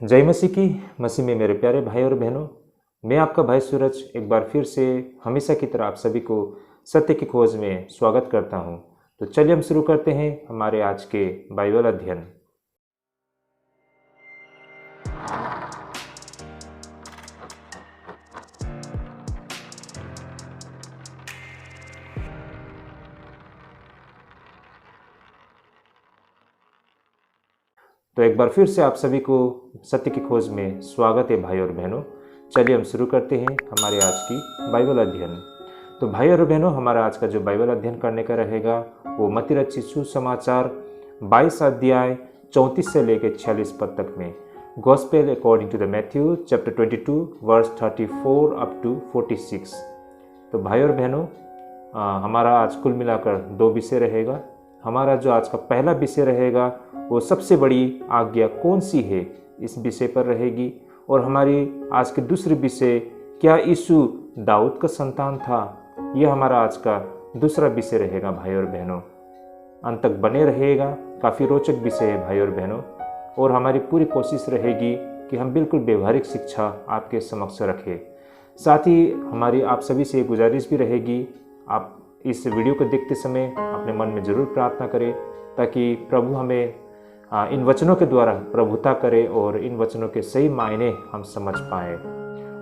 जय मसीह की। मसीह में मेरे प्यारे भाई और बहनों, मैं आपका भाई सूरज एक बार फिर से हमेशा की तरह आप सभी को सत्य की खोज में स्वागत करता हूं। तो चलिए हम शुरू करते हैं हमारे आज के बाइबल अध्ययन। तो एक बार फिर से आप सभी को सत्य की खोज में स्वागत है भाई और बहनों। चलिए हम शुरू करते हैं हमारे आज की बाइबल अध्ययन। तो भाई और बहनों, हमारा आज का जो बाइबल अध्ययन करने का रहेगा वो मत्ती रचित सुसमाचार 22 अध्याय 34 से लेकर 46 पद तक में, gospel according to the Matthew chapter 22 verse 34 up to 46। तो भाई और बहनों, हमारा आज कुल मिलाकर 2 विषय रहेगा। हमारा जो आज का पहला विषय रहेगा वो सबसे बड़ी आज्ञा कौन सी है, इस विषय पर रहेगी। और हमारी आज के दूसरे विषय, क्या यीशु दाऊद का संतान था, यह हमारा आज का दूसरा विषय रहेगा भाई और बहनों। अंत तक बने रहेगा, काफ़ी रोचक विषय है भाई और बहनों। और हमारी पूरी कोशिश रहेगी कि हम बिल्कुल व्यवहारिक शिक्षा आपके समक्ष रखें। साथ ही हमारी आप सभी से गुजारिश भी रहेगी, आप इस वीडियो को देखते समय अपने मन में ज़रूर प्रार्थना करें ताकि प्रभु हमें इन वचनों के द्वारा प्रभुता करे और इन वचनों के सही मायने हम समझ पाएँ।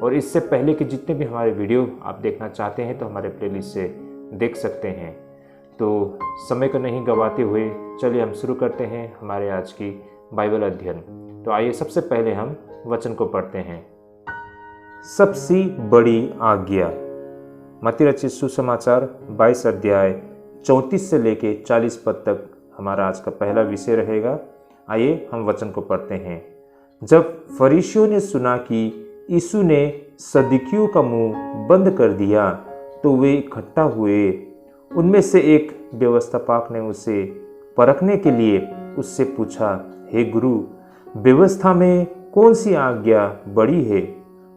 और इससे पहले कि जितने भी हमारे वीडियो आप देखना चाहते हैं तो हमारे प्लेलिस्ट से देख सकते हैं। तो समय को नहीं गंवाते हुए चलिए हम शुरू करते हैं हमारे आज की बाइबल अध्ययन। तो आइए सबसे पहले हम वचन को पढ़ते हैं। सबसे बड़ी आज्ञा, मत्ती रचित सुसमाचार 22 अध्याय 34 से लेके 40 पद तक हमारा आज का पहला विषय रहेगा। आइए हम वचन को पढ़ते हैं। जब फरीसियों ने सुना कि यीशु ने सदूकियों का मुंह बंद कर दिया तो वे इकट्ठा हुए। उनमें से एक व्यवस्थापक ने उसे परखने के लिए उससे पूछा, हे गुरु, व्यवस्था में कौन सी आज्ञा बड़ी है?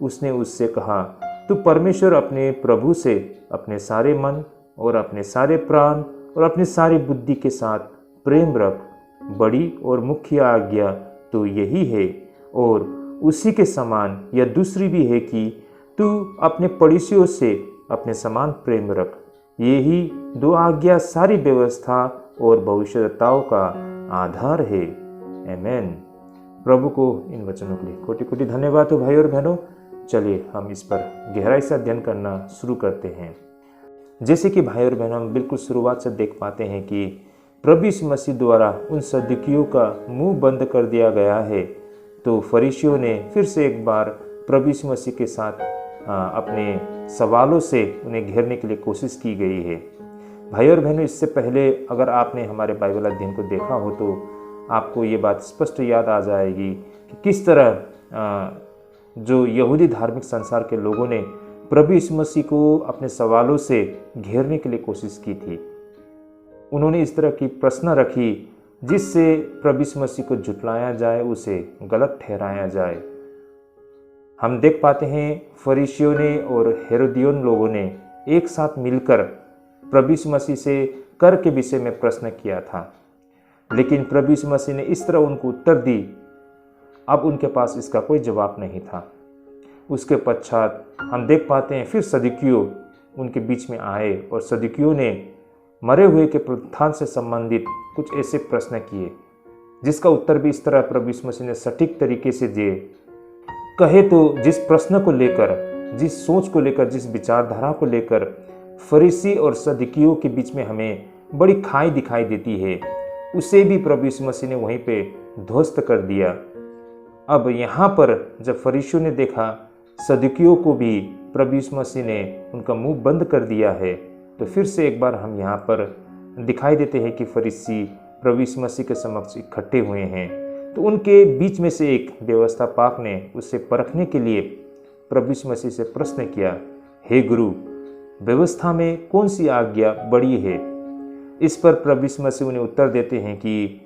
उसने उससे कहा, तू परमेश्वर अपने प्रभु से अपने सारे मन और अपने सारे प्राण और अपनी सारी बुद्धि के साथ प्रेम रख। बड़ी और मुख्य आज्ञा तो यही है, और उसी के समान यह दूसरी भी है कि तू अपने पड़ोसियों से अपने समान प्रेम रख। यही 2 आज्ञा सारी व्यवस्था और भविष्यवक्ताओं का आधार है। आमीन। प्रभु को इन वचनों के लिए कोटि कोटि धन्यवाद हो भाई और बहनों। चलिए हम इस पर गहराई से अध्ययन करना शुरू करते हैं। जैसे कि भाई और बहनों, हम बिल्कुल शुरुआत से देख पाते हैं कि प्रभु यीशु मसीह द्वारा उन सदूकियों का मुंह बंद कर दिया गया है। तो फरीसियों ने फिर से एक बार प्रभु यीशु मसीह के साथ अपने सवालों से उन्हें घेरने के लिए कोशिश की गई है। भाई और बहनों, इससे पहले अगर आपने हमारे बाइबल अध्ययन को देखा हो तो आपको ये बात स्पष्ट याद आ जाएगी कि किस तरह जो यहूदी धार्मिक संसार के लोगों ने प्रभु यीशु मसीह को अपने सवालों से घेरने के लिए कोशिश की थी। उन्होंने इस तरह की प्रश्न रखी जिससे प्रभु यीशु मसीह को झुठलाया जाए, उसे गलत ठहराया जाए। हम देख पाते हैं फरीसियों ने और हेरोदियोन लोगों ने एक साथ मिलकर प्रभु यीशु मसीह से कर के विषय में प्रश्न किया था, लेकिन प्रभु यीशु मसीह ने इस तरह उनको उत्तर दी, अब उनके पास इसका कोई जवाब नहीं था। उसके पश्चात हम देख पाते हैं फिर सदूकियों उनके बीच में आए और सदूकियों ने मरे हुए के पुनरुत्थान से संबंधित कुछ ऐसे प्रश्न किए जिसका उत्तर भी इस तरह प्रभु यीशु मसीह ने सटीक तरीके से दिए। कहे तो जिस प्रश्न को लेकर, जिस सोच को लेकर, जिस विचारधारा को लेकर फरीसी और सदूकियों के बीच में हमें बड़ी खाई दिखाई देती है, उसे भी प्रभु यीशु मसीह ने वहीं पे ध्वस्त कर दिया। अब यहाँ पर जब फरीसियों ने देखा सदूकियों को भी प्रभु यीशु मसीह ने उनका मुंह बंद कर दिया है, तो फिर से एक बार हम यहाँ पर दिखाई देते हैं कि फरीसी प्रभु यीशु मसीह के समक्ष इकट्ठे हुए हैं। तो उनके बीच में से एक व्यवस्थापक ने उसे परखने के लिए प्रभु यीशु मसीह से प्रश्न किया, हे गुरु, व्यवस्था में कौन सी आज्ञा बड़ी है? इस पर प्रभु यीशु मसीह उन्हें उत्तर देते हैं कि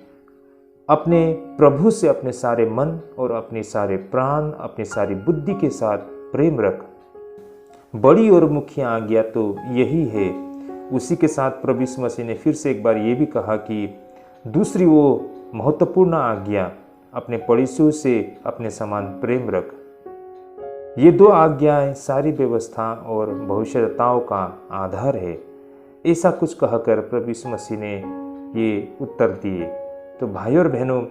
अपने प्रभु से अपने सारे मन और अपने सारे प्राण, अपनी सारी बुद्धि के साथ प्रेम रख। बड़ी और मुख्य आज्ञा तो यही है। उसी के साथ प्रभु यीशु मसीह ने फिर से एक बार ये भी कहा कि दूसरी वो महत्वपूर्ण आज्ञा अपने पड़ोसियों से अपने समान प्रेम रख। ये दो आज्ञाएं सारी व्यवस्था और भविष्यताओं का आधार है। ऐसा कुछ कहकर प्रभु यीशु मसीह ने ये उत्तर दिए। तो भाइयों और बहनों,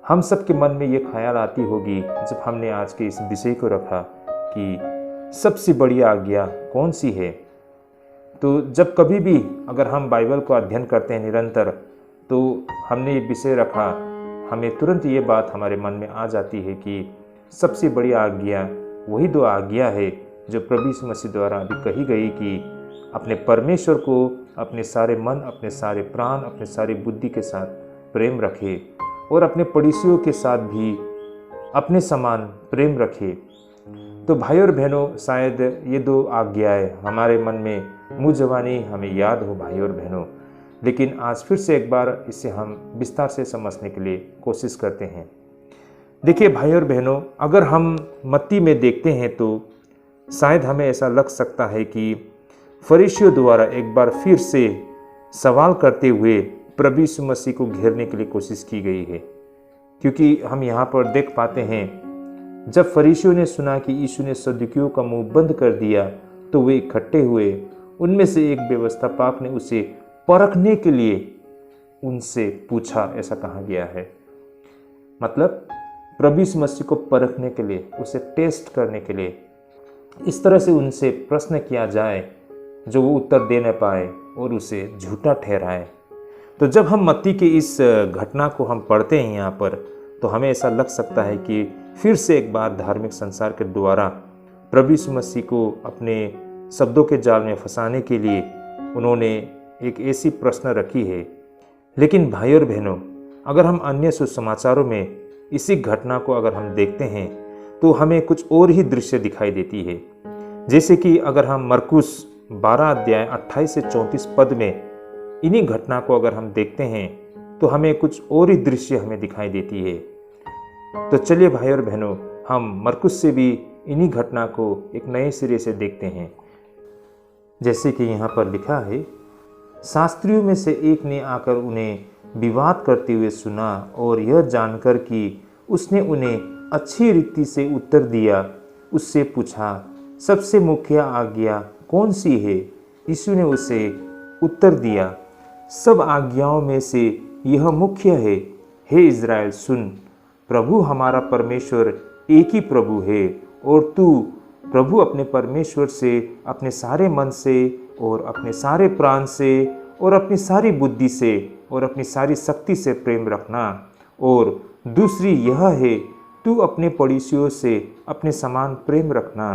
हम सबके मन में ये ख्याल आती होगी जब हमने आज के इस विषय को रखा कि सबसे बड़ी आज्ञा कौन सी है। तो जब कभी भी अगर हम बाइबल को अध्ययन करते हैं निरंतर, तो हमने ये विषय रखा, हमें तुरंत ये बात हमारे मन में आ जाती है कि सबसे बड़ी आज्ञा वही दो आज्ञा है जो प्रभु यीशु मसीह द्वारा अभी कही गई कि अपने परमेश्वर को अपने सारे मन, अपने सारे प्राण, अपने सारी बुद्धि के साथ प्रेम रखे और अपने पड़ोसियों के साथ भी अपने समान प्रेम रखे। तो भाई और बहनों, शायद ये दो आज्ञाएं हमारे मन में मुँह ज़बानी हमें याद हो भाई और बहनों, लेकिन आज फिर से एक बार इसे हम विस्तार से समझने के लिए कोशिश करते हैं। देखिए भाई और बहनों, अगर हम मत्ती में देखते हैं तो शायद हमें ऐसा लग सकता है कि फरीसियों द्वारा एक बार फिर से सवाल करते हुए प्रभु यीशु मसीह को घेरने के लिए कोशिश की गई है, क्योंकि हम यहाँ पर देख पाते हैं जब फरीसियों ने सुना कि यीशु ने सदूकियों का मुंह बंद कर दिया तो वे इकट्ठे हुए। उनमें से एक व्यवस्थापक ने उसे परखने के लिए उनसे पूछा, ऐसा कहा गया है। मतलब प्रभु यीशु मसीह को परखने के लिए, उसे टेस्ट करने के लिए इस तरह से उनसे प्रश्न किया जाए जो वो उत्तर दे न पाए और उसे झूठा ठहराए। तो जब हम मत्ती के इस घटना को हम पढ़ते हैं यहाँ पर, तो हमें ऐसा लग सकता है कि फिर से एक बार धार्मिक संसार के द्वारा प्रभु यीशु मसीह को अपने शब्दों के जाल में फंसाने के लिए उन्होंने एक ऐसी प्रश्न रखी है। लेकिन भाई और बहनों, अगर हम अन्य सुसमाचारों में इसी घटना को अगर हम देखते हैं तो हमें कुछ और ही दृश्य दिखाई देती है। जैसे कि अगर हम मरकुस 12 अध्याय 28 से 34 पद में इन्हीं घटना को अगर हम देखते हैं तो हमें कुछ और ही दृश्य हमें दिखाई देती है। तो चलिए भाई और बहनों, हम मरकुस से भी इन्हीं घटना को एक नए सिरे से देखते हैं। जैसे कि यहाँ पर लिखा है, शास्त्रियों में से एक ने आकर उन्हें विवाद करते हुए सुना और यह जानकर कि उसने उन्हें अच्छी रीति से उत्तर दिया, उससे पूछा, सबसे मुख्य आज्ञा कौन सी है? यीशु ने उसे उत्तर दिया, सब आज्ञाओं में से यह मुख्य है, हे इज़राइल सुन, प्रभु हमारा परमेश्वर एक ही प्रभु है और तू प्रभु अपने परमेश्वर से अपने सारे मन से और अपने सारे प्राण से और अपनी सारी बुद्धि से और अपनी सारी शक्ति से प्रेम रखना। और दूसरी यह है, तू अपने पड़ोसियों से अपने समान प्रेम रखना।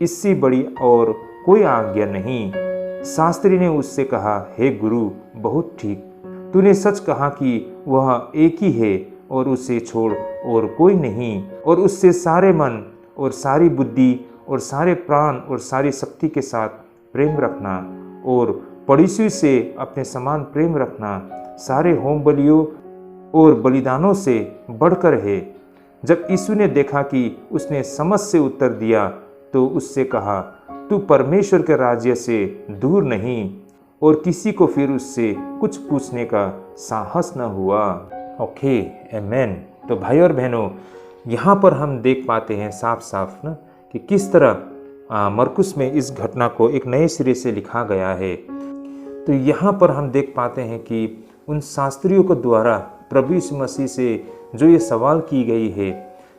इससे बड़ी और कोई आज्ञा नहीं। शास्त्री ने उससे कहा, हे गुरु, बहुत ठीक, तूने सच कहा कि वह एक ही है और उसे छोड़ और कोई नहीं, और उससे सारे मन और सारी बुद्धि और सारे प्राण और सारी शक्ति के साथ प्रेम रखना, और पड़ोसी से अपने समान प्रेम रखना सारे होम बलियों और बलिदानों से बढ़कर है। जब यीशु ने देखा कि उसने समझ से उत्तर दिया तो उससे कहा, तू परमेश्वर के राज्य से दूर नहीं, और किसी को फिर उससे कुछ पूछने का साहस न हुआ। ओके, आमेन। तो भाई और बहनों, यहाँ पर हम देख पाते हैं साफ साफ ना कि किस तरह मरकुस में इस घटना को एक नए सिरे से लिखा गया है। तो यहाँ पर हम देख पाते हैं कि उन शास्त्रियों के द्वारा प्रभु यीशु मसीह से जो ये सवाल की गई है,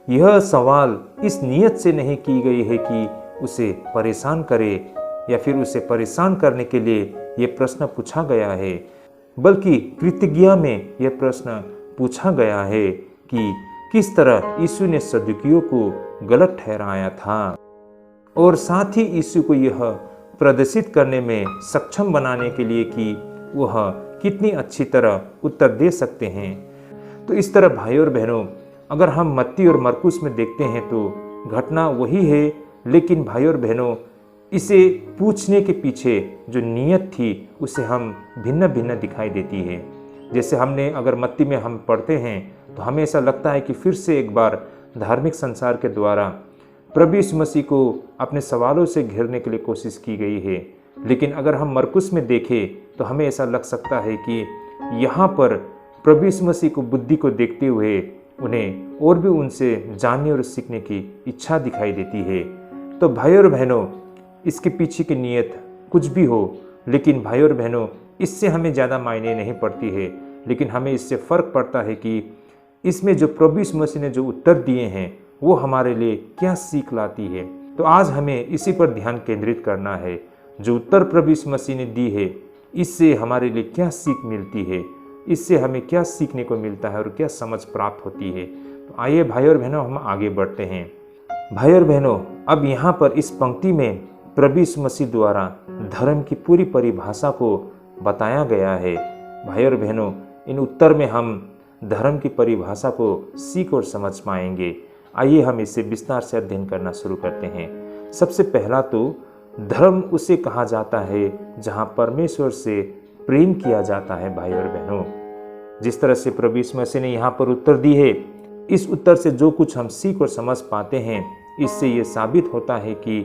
यह सवाल इस नियत से नहीं की गई है कि उसे परेशान करे या फिर उसे परेशान करने के लिए ये प्रश्न पूछा गया है, बल्कि कृतज्ञता में यह प्रश्न पूछा गया है कि किस तरह यीशु ने सदूकियों को गलत ठहराया था, और साथ ही यीशु को यह प्रदर्शित करने में सक्षम बनाने के लिए कि वह कितनी अच्छी तरह उत्तर दे सकते हैं। तो इस तरह भाई और बहनों, अगर हम मत्ती और मरकुस में देखते हैं तो घटना वही है, लेकिन भाई और बहनों, इसे पूछने के पीछे जो नीयत थी उसे हम भिन्न भिन्न दिखाई देती है। जैसे हमने अगर मत्ती में हम पढ़ते हैं तो हमें ऐसा लगता है कि फिर से एक बार धार्मिक संसार के द्वारा प्रभु यीशु मसीह को अपने सवालों से घेरने के लिए कोशिश की गई है। लेकिन अगर हम मरकुस में देखें तो हमें ऐसा लग सकता है कि यहाँ पर प्रभु यीशु मसीह को बुद्धि को देखते हुए उन्हें और भी उनसे जानने और सीखने की इच्छा दिखाई देती है। तो भाई और बहनों, इसके पीछे की नीयत कुछ भी हो, लेकिन भाई और बहनों, इससे हमें ज़्यादा मायने नहीं पड़ती है, लेकिन हमें इससे फ़र्क पड़ता है कि इसमें जो प्रभु यीशु मसीह ने जो उत्तर दिए हैं वो हमारे लिए क्या सीख लाती है। तो आज हमें इसी पर ध्यान केंद्रित करना है। जो उत्तर प्रभु यीशु मसीह ने दी है, इससे हमारे लिए क्या सीख मिलती है, इससे हमें क्या सीखने को मिलता है और क्या समझ प्राप्त होती है। तो आइए भाई और बहनों, हम आगे बढ़ते हैं। भाई और बहनों, अब यहाँ पर इस पंक्ति में प्रभु यीशु मसीह द्वारा धर्म की पूरी परिभाषा को बताया गया है। भाई और बहनों, इन उत्तर में हम धर्म की परिभाषा को सीख और समझ पाएंगे। आइए हम इसे विस्तार से अध्ययन करना शुरू करते हैं। सबसे पहला तो धर्म उसे कहा जाता है जहाँ परमेश्वर से प्रेम किया जाता है। भाई और बहनों, जिस तरह से प्रभु यीशु मसीह ने यहाँ पर उत्तर दी है, इस उत्तर से जो कुछ हम सीख और समझ पाते हैं, इससे ये साबित होता है कि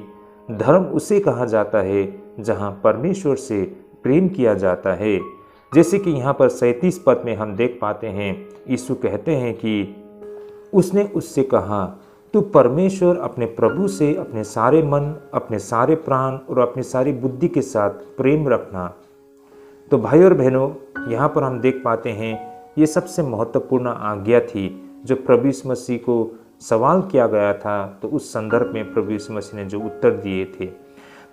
धर्म उसे कहा जाता है जहाँ परमेश्वर से प्रेम किया जाता है। जैसे कि यहाँ पर 37 पद में हम देख पाते हैं, यीशु कहते हैं कि उसने उससे कहा, तू परमेश्वर अपने प्रभु से अपने सारे मन, अपने सारे प्राण और अपनी सारी बुद्धि के साथ प्रेम रखना। तो भाई और बहनों, यहाँ पर हम देख पाते हैं ये सबसे महत्वपूर्ण आज्ञा थी जो प्रभु यीशु मसीह को सवाल किया गया था। तो उस संदर्भ में प्रभु यीशु मसीह ने जो उत्तर दिए थे,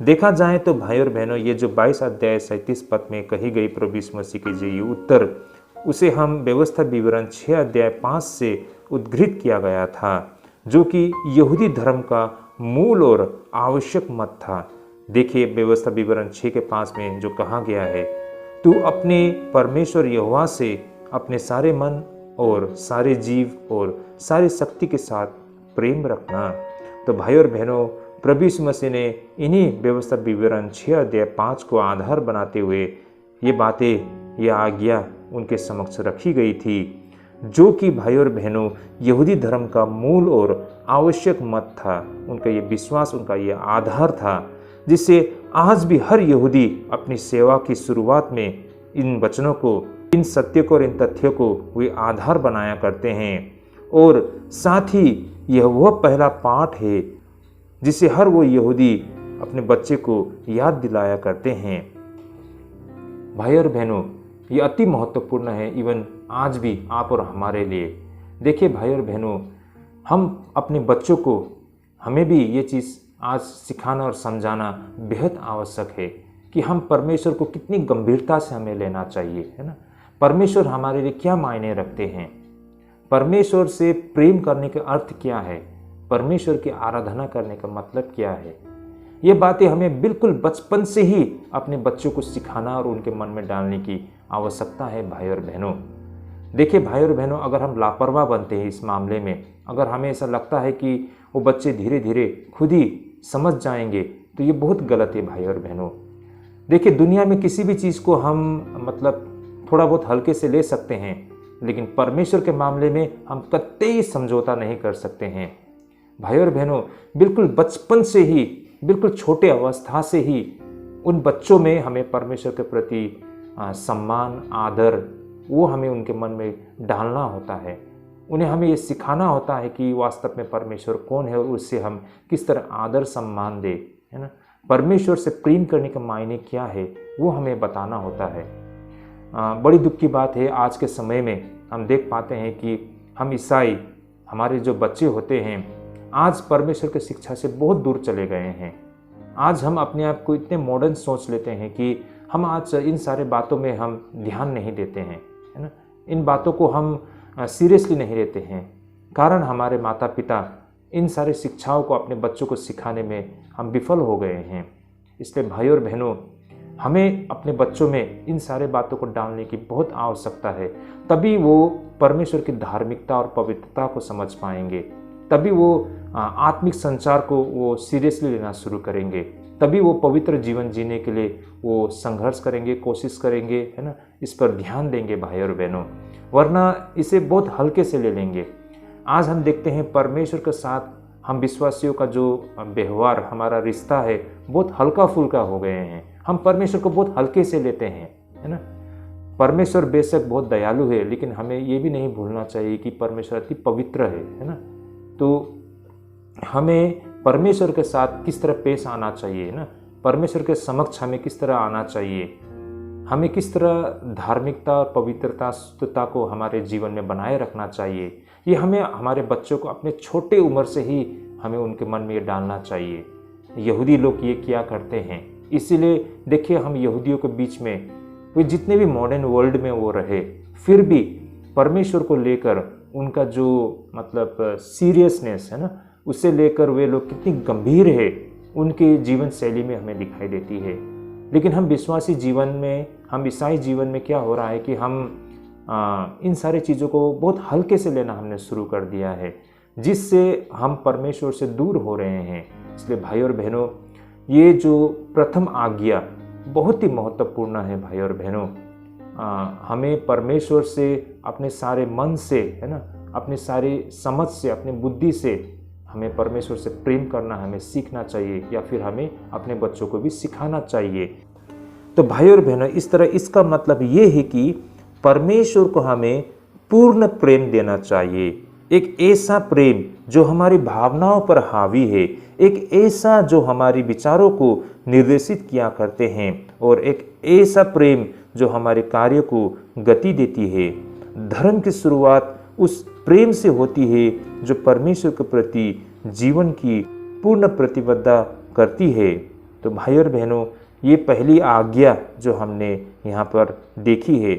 देखा जाए तो भाई और बहनों, ये जो 22 अध्याय 37 पद में कही गई प्रभु यीशु मसीह के जो ये उत्तर, उसे हम व्यवस्था विवरण 6 अध्याय 5 से उद्धृत किया गया था, जो कि यहूदी धर्म का मूल और आवश्यक मत था। देखिए व्यवस्था विवरण 6 के 5 में जो कहा गया है, तू अपने परमेश्वर यहोवा से अपने सारे मन और सारे जीव और सारी शक्ति के साथ प्रेम रखना। तो भाई और बहनों, प्रभु यीशु मसीह ने इन्हीं व्यवस्था विवरण 6 अध्याय 5 को आधार बनाते हुए ये बातें, यह आज्ञा उनके समक्ष रखी गई थी, जो कि भाई और बहनों यहूदी धर्म का मूल और आवश्यक मत था। उनका ये विश्वास, उनका ये आधार था, जिससे आज भी हर यहूदी अपनी सेवा की शुरुआत में इन वचनों को, इन सत्य को और इन तथ्यों को वे आधार बनाया करते हैं। और साथ ही यह वह पहला पाठ है जिसे हर वो यहूदी अपने बच्चे को याद दिलाया करते हैं। भाई और बहनों, ये अति महत्वपूर्ण है, इवन आज भी आप और हमारे लिए। देखिए भाई और बहनों, हम अपने बच्चों को, हमें भी ये चीज़ आज सिखाना और समझाना बेहद आवश्यक है कि हम परमेश्वर को कितनी गंभीरता से हमें लेना चाहिए, है ना। परमेश्वर हमारे लिए क्या मायने रखते हैं, परमेश्वर से प्रेम करने का अर्थ क्या है, परमेश्वर की आराधना करने का मतलब क्या है। ये बातें हमें बिल्कुल बचपन से ही अपने बच्चों को सिखाना और उनके मन में डालने की आवश्यकता है। भाई और बहनों, देखिए भाई और बहनों, अगर हम लापरवाह बनते हैं इस मामले में, अगर हमें ऐसा लगता है कि वो बच्चे धीरे धीरे खुद ही समझ जाएंगे, तो ये बहुत गलत है। भाई और बहनों, देखिए दुनिया में किसी भी चीज़ को हम मतलब थोड़ा बहुत हल्के से ले सकते हैं, लेकिन परमेश्वर के मामले में हम कतई समझौता नहीं कर सकते हैं। भाई और बहनों, बिल्कुल बचपन से ही, बिल्कुल छोटे अवस्था से ही उन बच्चों में हमें परमेश्वर के प्रति सम्मान, आदर, वो हमें उनके मन में डालना होता है। उन्हें हमें ये सिखाना होता है कि वास्तव में परमेश्वर कौन है और उससे हम किस तरह आदर सम्मान दे, है ना। परमेश्वर से प्रेम करने का मायने क्या है, वो हमें बताना होता है। बड़ी दुख की बात है, आज के समय में हम देख पाते हैं कि हम ईसाई, हमारे जो बच्चे होते हैं, आज परमेश्वर की शिक्षा से बहुत दूर चले गए हैं। आज हम अपने आप को इतने मॉडर्न सोच लेते हैं कि हम आज इन सारे बातों में हम ध्यान नहीं देते हैं, है ना। इन बातों को हम सीरियसली नहीं लेते हैं, कारण हमारे माता पिता इन सारे शिक्षाओं को अपने बच्चों को सिखाने में हम विफल हो गए हैं। इसलिए भाई और बहनों, हमें अपने बच्चों में इन सारे बातों को डालने की बहुत आवश्यकता है। तभी वो परमेश्वर की धार्मिकता और पवित्रता को समझ पाएंगे, तभी वो आत्मिक संचार को वो सीरियसली लेना शुरू करेंगे, तभी वो पवित्र जीवन जीने के लिए वो संघर्ष करेंगे, कोशिश करेंगे, है ना। इस पर ध्यान देंगे भाई और बहनों, वरना इसे बहुत हल्के से ले लेंगे। आज हम देखते हैं परमेश्वर के साथ हम विश्वासियों का जो व्यवहार, हमारा रिश्ता है, बहुत हल्का फुल्का हो गए हैं। हम परमेश्वर को बहुत हल्के से लेते हैं, है ना। परमेश्वर बेशक बहुत दयालु है, लेकिन हमें ये भी नहीं भूलना चाहिए कि परमेश्वर अति पवित्र है ना। तो हमें परमेश्वर के साथ किस तरह पेश आना चाहिए ना, परमेश्वर के समक्ष हमें किस तरह आना चाहिए, हमें किस तरह धार्मिकता और पवित्रता शुद्धता को हमारे जीवन में बनाए रखना चाहिए, ये हमें हमारे बच्चों को अपने छोटे उम्र से ही हमें उनके मन में ये डालना चाहिए। यहूदी लोग ये क्या करते हैं, इसीलिए देखिए हम यहूदियों के बीच में वे जितने भी मॉडर्न वर्ल्ड में वो रहे, फिर भी परमेश्वर को लेकर उनका जो मतलब सीरियसनेस है ना, उसे लेकर वे लोग कितनी गंभीर है, उनके जीवन शैली में हमें दिखाई देती है। लेकिन हम विश्वासी जीवन में, हम ईसाई जीवन में क्या हो रहा है कि हम इन सारी चीज़ों को बहुत हल्के से लेना हमने शुरू कर दिया है, जिससे हम परमेश्वर से दूर हो रहे हैं। इसलिए भाई और बहनों, ये जो प्रथम आज्ञा बहुत ही महत्वपूर्ण है भाई और बहनों। हमें परमेश्वर से अपने सारे मन से है ना, अपनी सारी समझ से, अपनी बुद्धि से हमें परमेश्वर से प्रेम करना हमें सीखना चाहिए, या फिर हमें अपने बच्चों को भी सिखाना चाहिए। तो भाई और बहनों, इस तरह इसका मतलब ये है कि परमेश्वर को हमें पूर्ण प्रेम देना चाहिए, एक ऐसा प्रेम जो हमारी भावनाओं पर हावी है, एक ऐसा जो हमारी विचारों को निर्देशित किया करते हैं, और एक ऐसा प्रेम जो हमारे कार्य को गति देती है। धर्म की शुरुआत उस प्रेम से होती है जो परमेश्वर के प्रति जीवन की पूर्ण प्रतिबद्धता करती है। तो भाई और बहनों, ये पहली आज्ञा जो हमने यहाँ पर देखी है।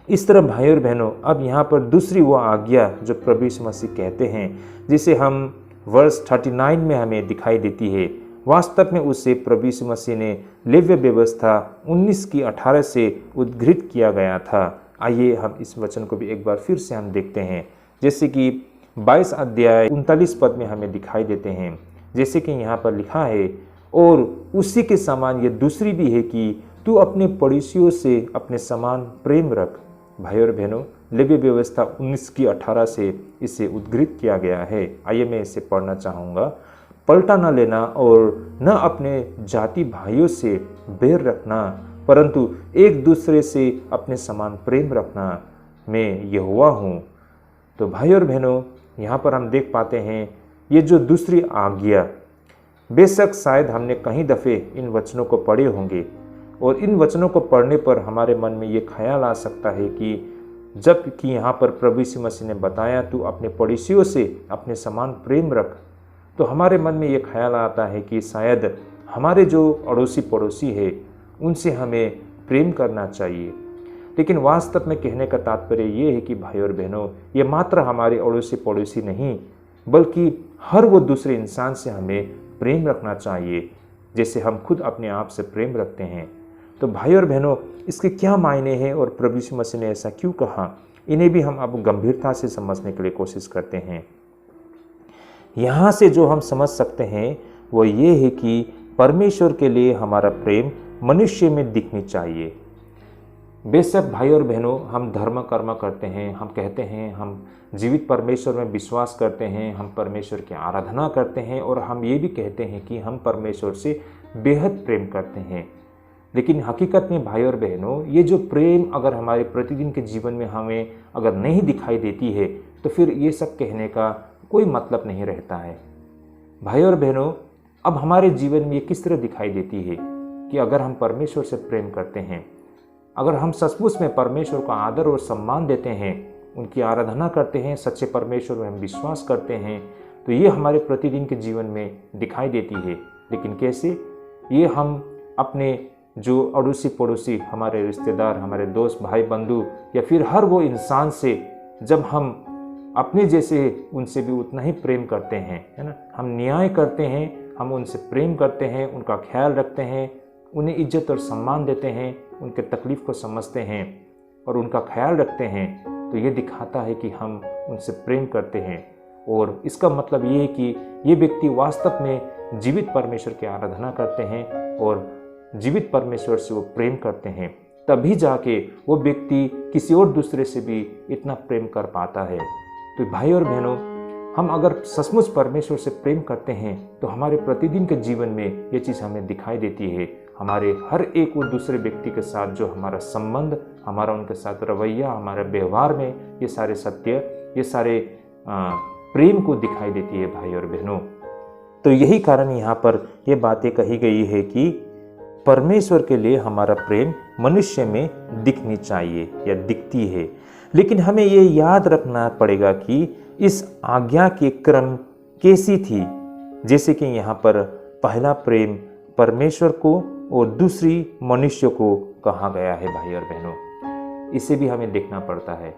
इस तरह भाई और बहनों, अब यहाँ पर दूसरी वो आज्ञा जो प्रभु यीशु मसीह कहते हैं, जिसे हम वर्स 39 में हमें दिखाई देती है, वास्तव में उसे प्रभु यीशु मसीह ने लेव्य व्यवस्था 19 की 18 से उद्धृत किया गया था। आइए हम इस वचन को भी एक बार फिर से हम देखते हैं, जैसे कि 22 अध्याय 39 पद में हमें दिखाई देते हैं। जैसे कि यहाँ पर लिखा है, और उसी के समान ये दूसरी भी है कि तू अपने पड़ोसियों से अपने समान प्रेम रख। भाई और बहनों, लेवी व्यवस्था 19 की 18 से इसे उद्धृत किया गया है। आइए मैं इसे पढ़ना चाहूँगा। पलटा न लेना और न अपने जाति भाइयों से बैर रखना, परंतु एक दूसरे से अपने समान प्रेम रखना, मैं यहोवा हूँ। तो भाई और बहनों, यहाँ पर हम देख पाते हैं ये जो दूसरी आज्ञा, बेशक शायद हमने कई दफ़े इन वचनों को पढ़े होंगे, और इन वचनों को पढ़ने पर हमारे मन में ये ख्याल आ सकता है कि जब कि यहाँ पर प्रभु यीशु मसीह ने बताया तू अपने पड़ोसियों से अपने समान प्रेम रख, तो हमारे मन में ये ख्याल आता है कि शायद हमारे जो अड़ोसी पड़ोसी है उनसे हमें प्रेम करना चाहिए। लेकिन वास्तव में कहने का तात्पर्य ये है कि भाई और बहनों, ये मात्र हमारे अड़ोसी पड़ोसी नहीं, बल्कि हर वो दूसरे इंसान से हमें प्रेम रखना चाहिए जैसे हम खुद अपने आप से प्रेम रखते हैं। तो भाई और बहनों, इसके क्या मायने हैं और प्रभु यीशु मसीह ने ऐसा क्यों कहा, इन्हें भी हम अब गंभीरता से समझने के लिए कोशिश करते हैं। यहाँ से जो हम समझ सकते हैं वो ये है कि परमेश्वर के लिए हमारा प्रेम मनुष्य में दिखनी चाहिए। बेशक भाई और बहनों, हम धर्म कर्म करते हैं, हम कहते हैं हम जीवित परमेश्वर में विश्वास करते हैं, हम परमेश्वर की आराधना करते हैं, और हम ये भी कहते हैं कि हम परमेश्वर से बेहद प्रेम करते हैं। लेकिन हकीकत में भाई और बहनों, ये जो प्रेम अगर हमारे प्रतिदिन के जीवन में हमें अगर नहीं दिखाई देती है, तो फिर ये सब कहने का कोई मतलब नहीं रहता है। भाई और बहनों, अब हमारे जीवन में ये किस तरह दिखाई देती है कि अगर हम परमेश्वर से प्रेम करते हैं, अगर हम सचमुच में परमेश्वर को आदर और सम्मान देते हैं, उनकी आराधना करते हैं, सच्चे परमेश्वर में हम विश्वास करते हैं, तो ये हमारे प्रतिदिन के जीवन में दिखाई देती है। लेकिन कैसे? ये हम अपने जो अड़ोसी पड़ोसी, हमारे रिश्तेदार, हमारे दोस्त, भाई बंधु, या फिर हर वो इंसान से जब हम अपने जैसे उनसे भी उतना ही प्रेम करते हैं, है ना, हम न्याय करते हैं, हम उनसे प्रेम करते हैं, उनका ख्याल रखते हैं, उन्हें इज्जत और सम्मान देते हैं, उनके तकलीफ़ को समझते हैं और उनका ख्याल रखते हैं, तो ये दिखाता है कि हम उनसे प्रेम करते हैं। और इसका मतलब ये है कि ये व्यक्ति वास्तव में जीवित परमेश्वर की आराधना करते हैं और जीवित परमेश्वर से वो प्रेम करते हैं। तभी जाके वो व्यक्ति किसी और दूसरे से भी इतना प्रेम कर पाता है। तो भाई और बहनों, हम अगर सचमुच परमेश्वर से प्रेम करते हैं तो हमारे प्रतिदिन के जीवन में ये चीज़ हमें दिखाई देती है। हमारे हर एक और दूसरे व्यक्ति के साथ जो हमारा संबंध, हमारा उनके साथ रवैया, हमारे व्यवहार में ये सारे सत्य, ये सारे प्रेम को दिखाई देती है भाई और बहनों। तो यही कारण यहाँ पर ये बातें कही गई है कि परमेश्वर के लिए हमारा प्रेम मनुष्य में दिखनी चाहिए या दिखती है। लेकिन हमें ये याद रखना पड़ेगा कि इस आज्ञा के क्रम कैसी थी। जैसे कि यहाँ पर पहला प्रेम परमेश्वर को और दूसरी मनुष्य को कहा गया है भाई और बहनों। इसे भी हमें देखना पड़ता है।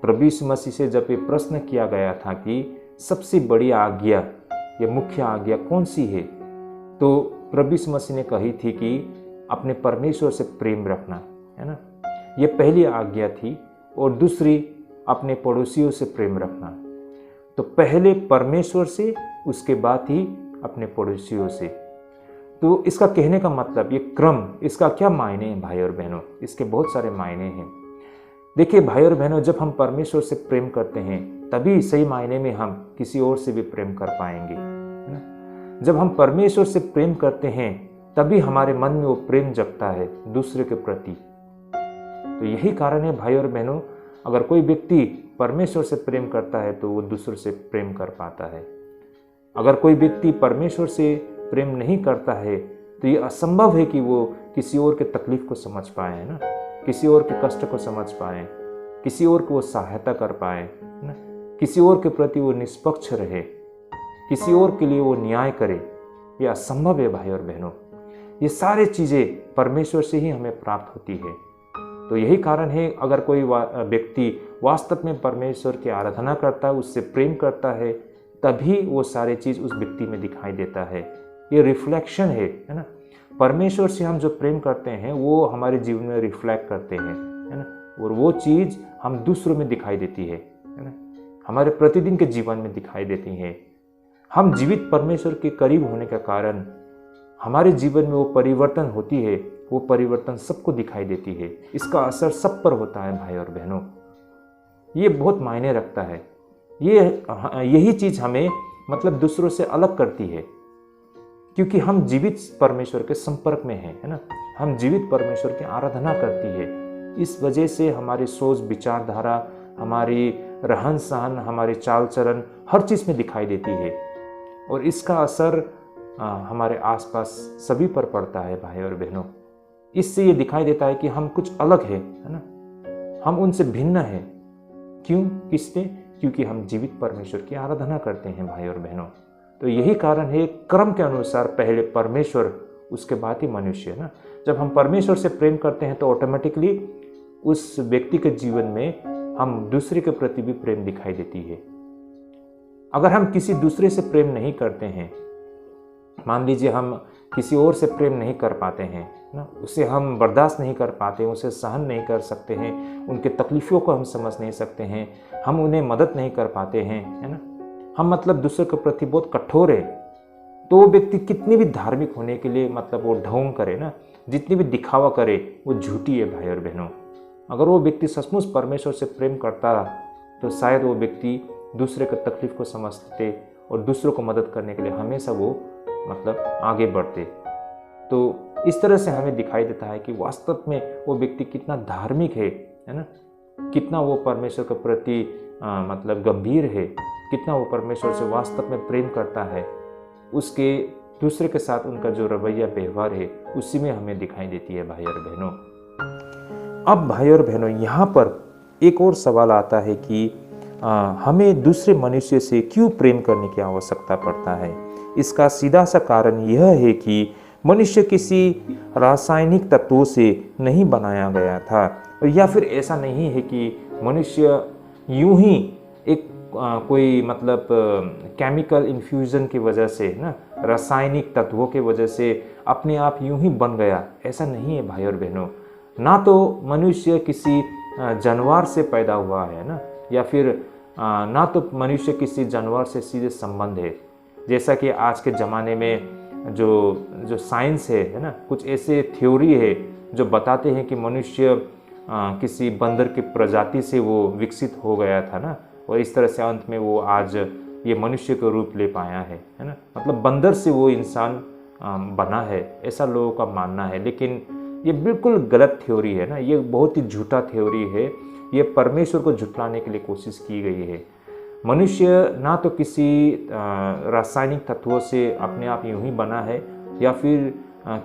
प्रभु यीशु मसीह से जब ये प्रश्न किया गया था कि सबसे बड़ी आज्ञा, ये मुख्य आज्ञा कौन सी है, तो प्रभु यीशु मसीह ने कही थी कि अपने परमेश्वर से प्रेम रखना, है ना। ये पहली आज्ञा थी। और दूसरी अपने पड़ोसियों से प्रेम रखना। तो पहले परमेश्वर से, उसके बाद ही अपने पड़ोसियों से। तो इसका कहने का मतलब, ये क्रम, इसका क्या मायने हैं भाई और बहनों? इसके बहुत सारे मायने हैं। देखिए भाई और बहनों, जब हम परमेश्वर से प्रेम करते हैं तभी सही मायने में हम किसी और से भी प्रेम कर पाएंगे, है ना। जब हम परमेश्वर से प्रेम करते हैं तभी हमारे मन में वो प्रेम जगता है दूसरे के प्रति। तो यही कारण है भाई और बहनों, अगर कोई व्यक्ति परमेश्वर से प्रेम करता है तो वो दूसरों से प्रेम कर पाता है। अगर कोई व्यक्ति परमेश्वर से प्रेम नहीं करता है तो ये असंभव है कि वो किसी और के तकलीफ को समझ पाए, है ना, किसी और के कष्ट को समझ पाए, किसी और को वो सहायता कर पाए, है ना, किसी और के प्रति वो निष्पक्ष रहे, किसी और के लिए वो न्याय करे। ये असंभव है भाई और बहनों। ये सारी चीज़ें परमेश्वर से ही हमें प्राप्त होती है। तो यही कारण है, अगर कोई व्यक्ति वास्तव में परमेश्वर की आराधना करता है, उससे प्रेम करता है, तभी वो सारी चीज़ उस व्यक्ति में दिखाई देता है। ये रिफ्लेक्शन है ना। परमेश्वर से हम जो प्रेम करते हैं वो हमारे जीवन में रिफ्लेक्ट करते हैं, है ना, और वो चीज़ हम दूसरों में दिखाई देती है ना, हमारे प्रतिदिन के जीवन में दिखाई देती है। हम जीवित परमेश्वर के करीब होने के कारण हमारे जीवन में वो परिवर्तन होती है, वो परिवर्तन सबको दिखाई देती है। इसका असर सब पर होता है भाई और बहनों। ये बहुत मायने रखता है। यही चीज़ हमें मतलब दूसरों से अलग करती है, क्योंकि हम जीवित परमेश्वर के संपर्क में हैं, है ना। हम जीवित परमेश्वर की आराधना करती है। इस वजह से हमारी सोच, विचारधारा, हमारी रहन सहन, हमारी चाल चलन हर चीज़ में दिखाई देती है। और इसका असर हमारे आसपास सभी पर पड़ता है भाई और बहनों। इससे ये दिखाई देता है कि हम कुछ अलग है ना, हम उनसे भिन्न है। क्यों? किससे? क्योंकि हम जीवित परमेश्वर की आराधना करते हैं भाई और बहनों। तो यही कारण है, क्रम के अनुसार पहले परमेश्वर, उसके बाद ही मनुष्य, ना। जब हम परमेश्वर से प्रेम करते हैं तो ऑटोमेटिकली उस व्यक्ति के जीवन में हम दूसरे के प्रति भी प्रेम दिखाई देती है। अगर हम किसी दूसरे से प्रेम नहीं करते हैं, मान लीजिए हम किसी और से प्रेम नहीं कर पाते हैं ना, उसे हम बर्दाश्त नहीं कर पाते, उसे सहन नहीं कर सकते हैं, उनके तकलीफ़ों को हम समझ नहीं सकते हैं, हम उन्हें मदद नहीं कर पाते हैं, है ना, हम मतलब दूसरे के प्रति बहुत कठोर है, तो वो व्यक्ति कितनी भी धार्मिक होने के लिए मतलब वो ढोंग करे ना, जितनी भी दिखावा करे, वो झूठी है भाई और बहनों। अगर वो व्यक्ति सचमुच परमेश्वर से प्रेम करता तो शायद वो व्यक्ति दूसरे के तकलीफ को समझते और दूसरों को मदद करने के लिए हमेशा वो मतलब आगे बढ़ते। तो इस तरह से हमें दिखाई देता है कि वास्तव में वो व्यक्ति कितना धार्मिक है ना, कितना वो परमेश्वर के प्रति मतलब गंभीर है, कितना वो परमेश्वर से वास्तव में प्रेम करता है। उसके दूसरे के साथ उनका जो रवैया व्यवहार है उसी में हमें दिखाई देती है भाई और बहनों। अब भाई और बहनों, यहाँ पर एक और सवाल आता है कि हमें दूसरे मनुष्य से क्यों प्रेम करने की आवश्यकता पड़ता है। इसका सीधा सा कारण यह है कि मनुष्य किसी रासायनिक तत्वों से नहीं बनाया गया था, या फिर ऐसा नहीं है कि मनुष्य यूं ही एक कोई मतलब केमिकल इन्फ्यूजन की वजह से ना, रासायनिक तत्वों के वजह से अपने आप यूं ही बन गया। ऐसा नहीं है भाई और बहनों। ना तो मनुष्य किसी जानवर से पैदा हुआ है ना, या फिर ना तो मनुष्य किसी जानवर से सीधे संबंध है। जैसा कि आज के ज़माने में जो साइंस है ना, कुछ ऐसे थ्योरी है जो बताते हैं कि मनुष्य किसी बंदर की प्रजाति से वो विकसित हो गया था ना, और इस तरह से अंत में वो आज ये मनुष्य का रूप ले पाया है ना। मतलब बंदर से वो इंसान बना है, ऐसा लोगों का मानना है। लेकिन ये बिल्कुल गलत थ्योरी है ना, ये बहुत ही झूठा थ्योरी है। ये परमेश्वर को झुठलाने के लिए कोशिश की गई है। मनुष्य ना तो किसी रासायनिक तत्वों से अपने आप यूं ही बना है, या फिर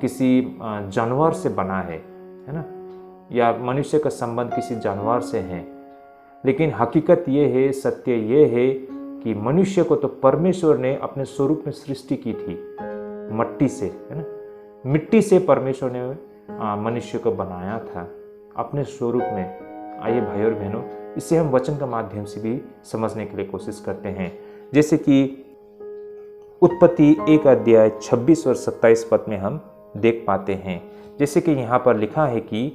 किसी जानवर से बना है ना, या मनुष्य का संबंध किसी जानवर से है। लेकिन हकीकत ये है, सत्य ये है कि मनुष्य को तो परमेश्वर ने अपने स्वरूप में सृष्टि की थी, मट्टी से, है ना। मिट्टी से परमेश्वर ने मनुष्य को बनाया था अपने स्वरूप में। आइए भाई और बहनों, इसे हम वचन के माध्यम से भी समझने के लिए कोशिश करते हैं। जैसे कि उत्पत्ति 1 अध्याय 26 और 27 पद में हम देख पाते हैं। जैसे कि यहाँ पर लिखा है कि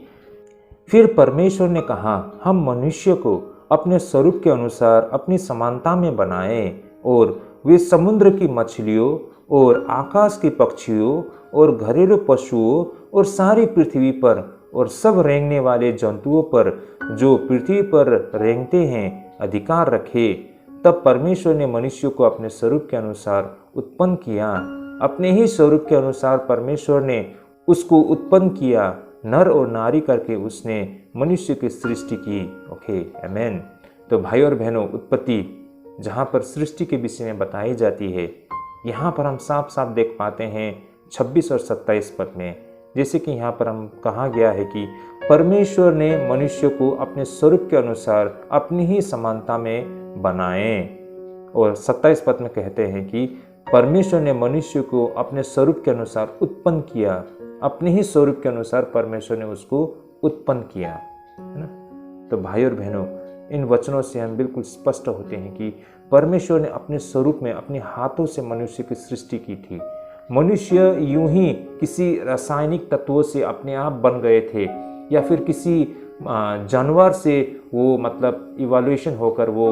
फिर परमेश्वर ने कहा, हम मनुष्य को अपने स्वरूप के अनुसार अपनी समानता में बनाएं, और वे समुद्र की मछलियों और आकाश के पक्षियों और घरेलू पशुओं और सारी पृथ्वी पर और सब रेंगने वाले जंतुओं पर जो पृथ्वी पर रेंगते हैं अधिकार रखे। तब परमेश्वर ने मनुष्य को अपने स्वरूप के अनुसार उत्पन्न किया, अपने ही स्वरूप के अनुसार परमेश्वर ने उसको उत्पन्न किया, नर और नारी करके उसने मनुष्य की सृष्टि की। ओके, आमेन। तो भाई और बहनों, उत्पत्ति जहाँ पर सृष्टि के विषय में बताई जाती है, यहाँ पर हम साफ साफ देख पाते हैं 26 और 27 पद में। जैसे कि यहाँ पर हम कहा गया है कि परमेश्वर ने मनुष्य को अपने स्वरूप के अनुसार अपनी ही समानता में बनाए, और 27 पद में कहते हैं कि परमेश्वर ने मनुष्य को अपने स्वरूप के अनुसार उत्पन्न किया, अपने ही स्वरूप के अनुसार परमेश्वर ने उसको उत्पन्न किया, है ना। तो भाई और बहनों, इन वचनों से हम बिल्कुल स्पष्ट होते हैं कि परमेश्वर ने अपने स्वरूप में अपने हाथों से मनुष्य की सृष्टि की थी। मनुष्य यूं ही किसी रासायनिक तत्वों से अपने आप बन गए थे, या फिर किसी जानवर से वो मतलब इवोल्यूशन होकर वो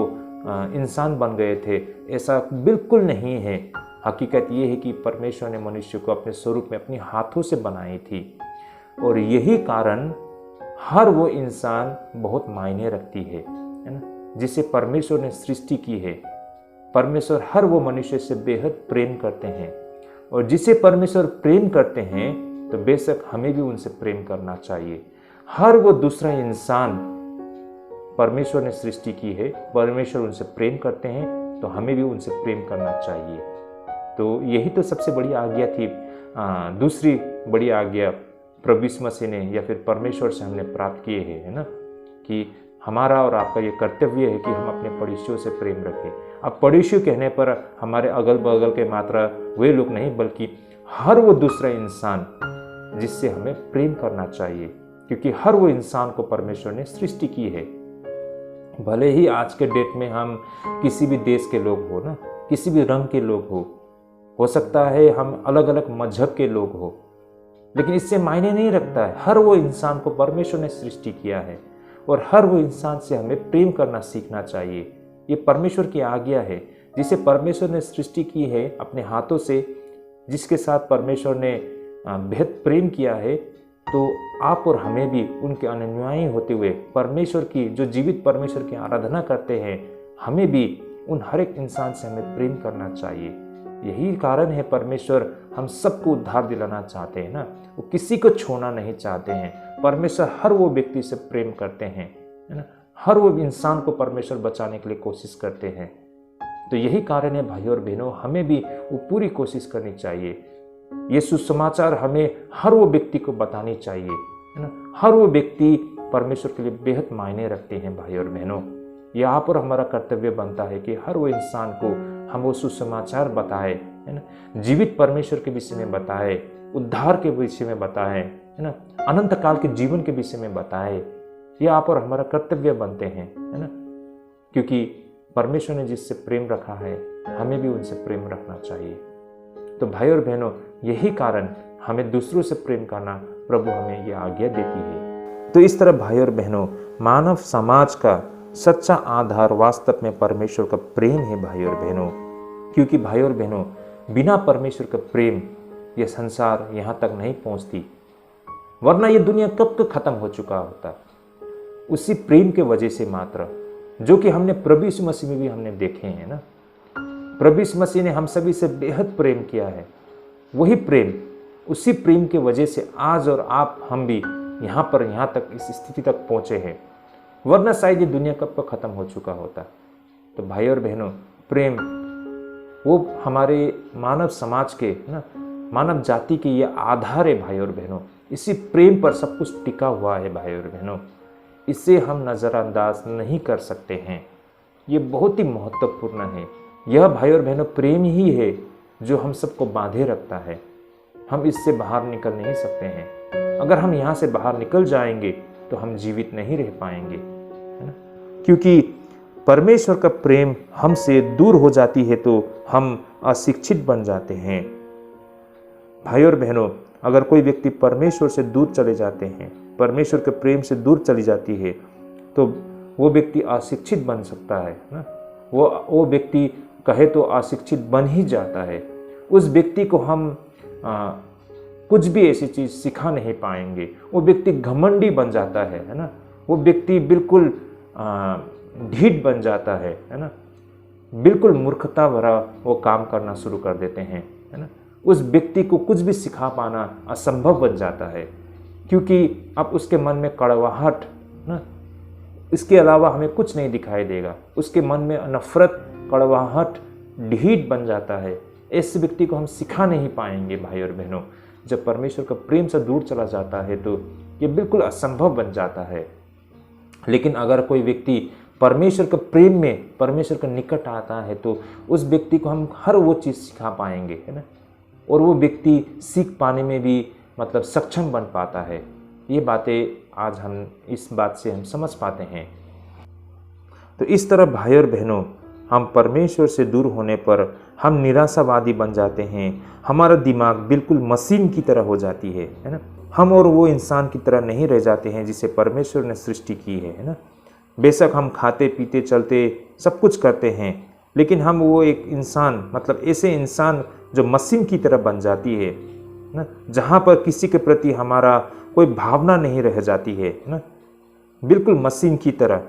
इंसान बन गए थे, ऐसा बिल्कुल नहीं है। हकीकत ये है कि परमेश्वर ने मनुष्य को अपने स्वरूप में अपने हाथों से बनाई थी, और यही कारण हर वो इंसान बहुत मायने रखती है ना, जिसे परमेश्वर ने सृष्टि की है। परमेश्वर हर वो मनुष्य से बेहद प्रेम करते हैं, और जिसे परमेश्वर प्रेम करते हैं तो बेशक हमें भी उनसे प्रेम करना चाहिए। हर वो दूसरा इंसान परमेश्वर ने सृष्टि की है, परमेश्वर उनसे प्रेम करते हैं, तो हमें भी उनसे प्रेम करना चाहिए। तो यही तो सबसे बड़ी आज्ञा थी। दूसरी बड़ी आज्ञा प्रभु यीशु मसीह ने या फिर परमेश्वर से हमने प्राप्त किए हैं, है ना, कि हमारा और आपका ये कर्तव्य है कि हम अपने पड़ोसियों से प्रेम रखें। अब पड़ोसी कहने पर हमारे अगल बगल के मात्र वे लोग नहीं, बल्कि हर वो दूसरा इंसान जिससे हमें प्रेम करना चाहिए, क्योंकि हर वो इंसान को परमेश्वर ने सृष्टि की है। भले ही आज के डेट में हम किसी भी देश के लोग हो ना, किसी भी रंग के लोग हो सकता है हम अलग अलग मजहब के लोग हो, लेकिन इससे मायने नहीं रखता है। हर वो इंसान को परमेश्वर ने सृष्टि किया है, और हर वो इंसान से हमें प्रेम करना सीखना चाहिए। ये परमेश्वर की आज्ञा है, जिसे परमेश्वर ने सृष्टि की है अपने हाथों से, जिसके साथ परमेश्वर ने बेहद प्रेम किया है। तो आप और हमें भी उनके अनुयायी होते हुए परमेश्वर की, जो जीवित परमेश्वर की आराधना करते हैं, हमें भी उन हर एक इंसान से हमें प्रेम करना चाहिए। यही कारण है परमेश्वर हम सबको उद्धार दिलाना चाहते हैं ना, वो किसी को छोड़ना नहीं चाहते हैं। परमेश्वर हर वो व्यक्ति से प्रेम करते हैं, है ना, हर वो इंसान को परमेश्वर बचाने के लिए कोशिश करते हैं। तो यही कारण है भाई और बहनों, हमें भी वो पूरी कोशिश करनी चाहिए। ये सुसमाचार हमें हर वो व्यक्ति को बतानी चाहिए, है ना। हर वो व्यक्ति परमेश्वर के लिए बेहद मायने रखते हैं भाई और बहनों। यहाँ पर हमारा कर्तव्य बनता है कि हर वो इंसान को हम वो सुसमाचार बताए, है ना, जीवित परमेश्वर के विषय में बताए, उद्धार के विषय में बताए, है ना, अनंत काल के जीवन के विषय में बताए। ये आप और हमारा कर्तव्य बनते हैं, है ना, क्योंकि परमेश्वर ने जिससे प्रेम रखा है हमें भी उनसे प्रेम रखना चाहिए। तो भाई और बहनों, यही कारण हमें दूसरों से प्रेम करना प्रभु हमें ये आज्ञा देती है। तो इस तरह भाई और बहनों, मानव समाज का सच्चा आधार वास्तव में परमेश्वर का प्रेम है भाई और बहनों। क्योंकि भाई और बहनों, बिना परमेश्वर का प्रेम यह संसार यहाँ तक नहीं पहुँचती, वरना ये दुनिया कब तो खत्म हो चुका होता। उसी प्रेम के वजह से मात्र, जो कि हमने प्रभु यीशु मसीह में भी हमने देखे हैं ना। प्रभु यीशु मसीह ने हम सभी से बेहद प्रेम किया है। वही प्रेम उसी प्रेम के वजह से आज और आप हम भी यहाँ तक इस स्थिति तक पहुँचे हैं, वरना शायद ये दुनिया कब का खत्म हो चुका होता। तो भाई और बहनों, प्रेम वो हमारे मानव समाज के ना, मानव जाति के ये आधार है भाई और बहनों। इसी प्रेम पर सब कुछ टिका हुआ है भाई और बहनों। इसे हम नज़रअंदाज नहीं कर सकते हैं। ये बहुत ही महत्वपूर्ण है। यह भाई और बहनों प्रेम ही है जो हम सबको बांधे रखता है। हम इससे बाहर निकल नहीं सकते हैं। अगर हम यहाँ से बाहर निकल जाएंगे तो हम जीवित नहीं रह पाएंगे, है ना? क्योंकि परमेश्वर का प्रेम हमसे दूर हो जाती है तो हम अशिक्षित बन जाते हैं। भाई और बहनों, अगर कोई व्यक्ति परमेश्वर से दूर चले जाते हैं, परमेश्वर के प्रेम से दूर चली जाती है, तो वो व्यक्ति अशिक्षित बन सकता है ना। वो व्यक्ति कहे तो अशिक्षित बन ही जाता है। उस व्यक्ति को हम कुछ भी ऐसी चीज़ सिखा नहीं पाएंगे। वो व्यक्ति घमंडी बन जाता है ना। वो व्यक्ति बिल्कुल ढीठ बन जाता है ना। बिल्कुल मूर्खता भरा वो काम करना शुरू कर देते हैं, है ना। उस व्यक्ति को कुछ भी सिखा पाना असंभव बन जाता है, क्योंकि अब उसके मन में कड़वाहट ना, इसके अलावा हमें कुछ नहीं दिखाई देगा। उसके मन में नफरत, कड़वाहट, ढीठ बन जाता है। ऐसे व्यक्ति को हम सिखा नहीं पाएंगे भाई और बहनों। जब परमेश्वर का प्रेम से दूर चला जाता है तो ये बिल्कुल असंभव बन जाता है। लेकिन अगर कोई व्यक्ति परमेश्वर के प्रेम में, परमेश्वर के निकट आता है तो उस व्यक्ति को हम हर वो चीज़ सिखा पाएंगे, है ना। और वो व्यक्ति सीख पाने में भी मतलब सक्षम बन पाता है। ये बातें आज हम इस बात से हम समझ पाते हैं। तो इस तरह भाई और बहनों, हम परमेश्वर से दूर होने पर हम निराशावादी बन जाते हैं। हमारा दिमाग बिल्कुल मशीन की तरह हो जाती है ना। हम और वो इंसान की तरह नहीं रह जाते हैं जिसे परमेश्वर ने सृष्टि की है ना। बेशक हम खाते पीते चलते सब कुछ करते हैं, लेकिन हम वो एक इंसान, मतलब ऐसे इंसान जो मशीन की तरह बन जाती है ना, जहाँ पर किसी के प्रति हमारा कोई भावना नहीं रह जाती है ना, बिल्कुल मशीन की तरह।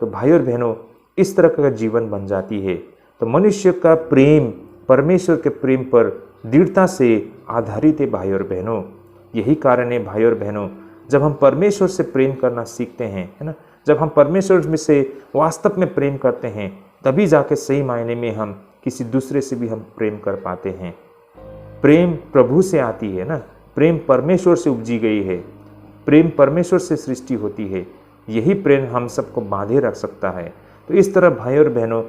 तो भाई और बहनों, इस तरह का जीवन बन जाती है। तो मनुष्य का प्रेम परमेश्वर के प्रेम पर दृढ़ता से आधारित है भाई और बहनों। यही कारण है भाई और बहनों, जब हम परमेश्वर से प्रेम करना सीखते हैं, है ना, जब हम परमेश्वर में से वास्तव में प्रेम करते हैं, तभी जाके सही मायने में हम किसी दूसरे से भी हम प्रेम कर पाते हैं। प्रेम प्रभु से आती है ना, प्रेम परमेश्वर से उपजी गई है, प्रेम परमेश्वर से सृष्टि होती है। यही प्रेम हम सबको बांधे रख सकता है। तो इस तरह भाई और बहनों,